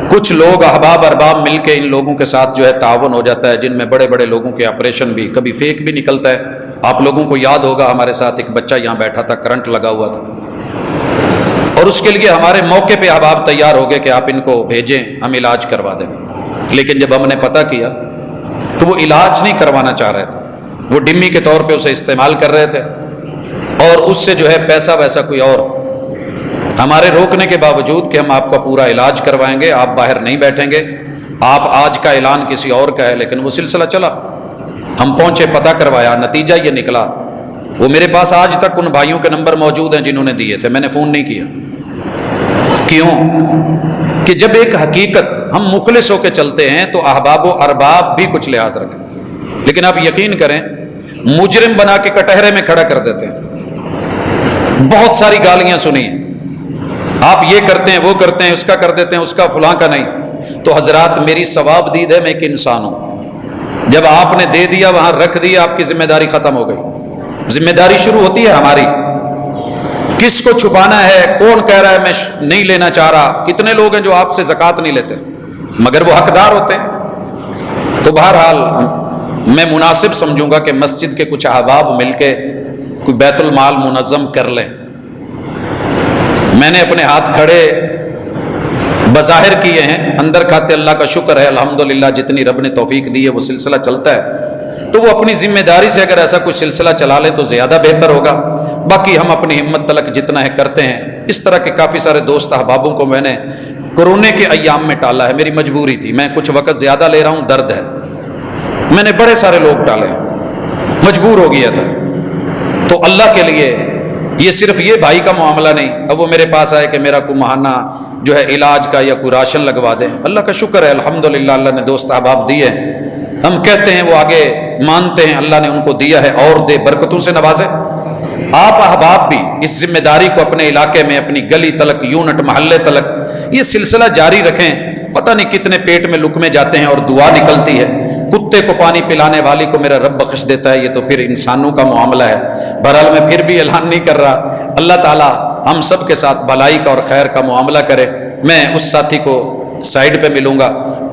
کچھ لوگ احباب ارباب مل کے ان لوگوں کے ساتھ جو ہے تعاون ہو جاتا ہے، جن میں بڑے بڑے لوگوں کے آپریشن بھی کبھی فیک بھی نکلتا ہے۔ آپ لوگوں کو یاد ہوگا ہمارے ساتھ ایک بچہ یہاں بیٹھا تھا، کرنٹ لگا ہوا تھا، اور اس کے لیے ہمارے موقع پہ احباب تیار ہو گئے کہ آپ ان کو بھیجیں، ہم علاج کروا دیں۔ لیکن جب ہم نے پتہ کیا تو وہ علاج نہیں کروانا چاہ رہے تھے، وہ ڈمی کے طور پہ اسے استعمال کر رہے تھے، اور اس سے جو ہے پیسہ ویسا کوئی اور۔ ہمارے روکنے کے باوجود کہ ہم آپ کا پورا علاج کروائیں گے، آپ باہر نہیں بیٹھیں گے، آپ آج کا اعلان کسی اور کا ہے، لیکن وہ سلسلہ چلا۔ ہم پہنچے، پتہ کروایا، نتیجہ یہ نکلا، وہ میرے پاس آج تک ان بھائیوں کے نمبر موجود ہیں جنہوں نے دیے تھے، میں نے فون نہیں کیا۔ کیوں؟ کہ جب ایک حقیقت ہم مخلص ہو کے چلتے ہیں تو احباب و ارباب بھی کچھ لحاظ رکھیں، لیکن آپ یقین کریں مجرم بنا کے کٹہرے میں کھڑا کر دیتے ہیں۔ بہت ساری گالیاں سنی ہیں، آپ یہ کرتے ہیں، وہ کرتے ہیں، اس کا کر دیتے ہیں، اس کا فلاں کا نہیں۔ تو حضرات میری ثواب دید ہے، میں ایک انسان ہوں، جب آپ نے دے دیا وہاں رکھ دیا، آپ کی ذمہ داری ختم ہو گئی۔ ذمہ داری شروع ہوتی ہے ہماری، کس کو چھپانا ہے، کون کہہ رہا ہے میں نہیں لینا چاہ رہا۔ کتنے لوگ ہیں جو آپ سے زکوٰۃ نہیں لیتے مگر وہ حقدار ہوتے ہیں۔ تو بہرحال میں مناسب سمجھوں گا کہ مسجد کے کچھ احباب مل کے کوئی بیت المال منظم کر لیں۔ میں نے اپنے ہاتھ کھڑے بظاہر کیے ہیں، اندر کھاتے اللہ کا شکر ہے، الحمدللہ جتنی رب نے توفیق دی ہے وہ سلسلہ چلتا ہے، تو وہ اپنی ذمہ داری سے اگر ایسا کوئی سلسلہ چلا لیں تو زیادہ بہتر ہوگا. باقی ہم اپنی ہمت تلک جتنا ہے کرتے ہیں. اس طرح کے کافی سارے دوست احبابوں کو میں نے کورونے کے ایام میں ٹالا ہے، میری مجبوری تھی، میں کچھ وقت زیادہ لے رہا ہوں، درد ہے، میں نے بڑے سارے لوگ ٹالے ہیں، مجبور ہو گیا تھا. تو اللہ کے لیے یہ صرف یہ بھائی کا معاملہ نہیں، اب وہ میرے پاس آئے کہ میرا کوئی ماہانہ جو ہے علاج کا یا کوئی راشن لگوا دیں. اللہ کا شکر ہے، الحمدللہ اللہ نے دوست احباب دیے. ہم کہتے ہیں وہ آگے مانتے ہیں، اللہ نے ان کو دیا ہے اور دے، برکتوں سے نوازے. آپ احباب بھی اس ذمہ داری کو اپنے علاقے میں، اپنی گلی تلک، یونٹ، محلے تلک یہ سلسلہ جاری رکھیں. پتہ نہیں کتنے پیٹ میں لقمے جاتے ہیں اور دعا نکلتی ہے. کتے کو پانی پلانے والی کو میرا رب بخش دیتا ہے، یہ تو پھر انسانوں کا معاملہ ہے. بہرحال میں پھر بھی اعلان نہیں کر رہا. اللہ تعالیٰ ہم سب کے ساتھ بھلائی کا اور خیر کا معاملہ کرے. میں اس ساتھی کو سائیڈ پہ ملوں گا.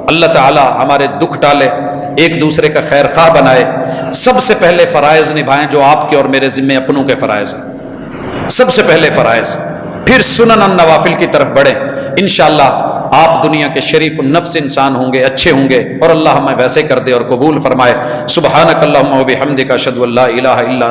اللہ تعالیٰ ہمارے دکھ ٹالے، ایک دوسرے کا خیر خواہ بنائے. سب سے پہلے فرائض نبھائیں جو آپ کے اور میرے ذمے اپنوں کے فرائض ہیں. سب سے پہلے فرائض، پھر سنن النوافل کی طرف بڑھیں. انشاءاللہ آپ دنیا کے شریف النفس انسان ہوں گے، اچھے ہوں گے، اور اللہ ہمیں ویسے کر دے اور قبول فرمائے. سبحانک اللہم و بحمدک، اشہد ان لا الہ الا انت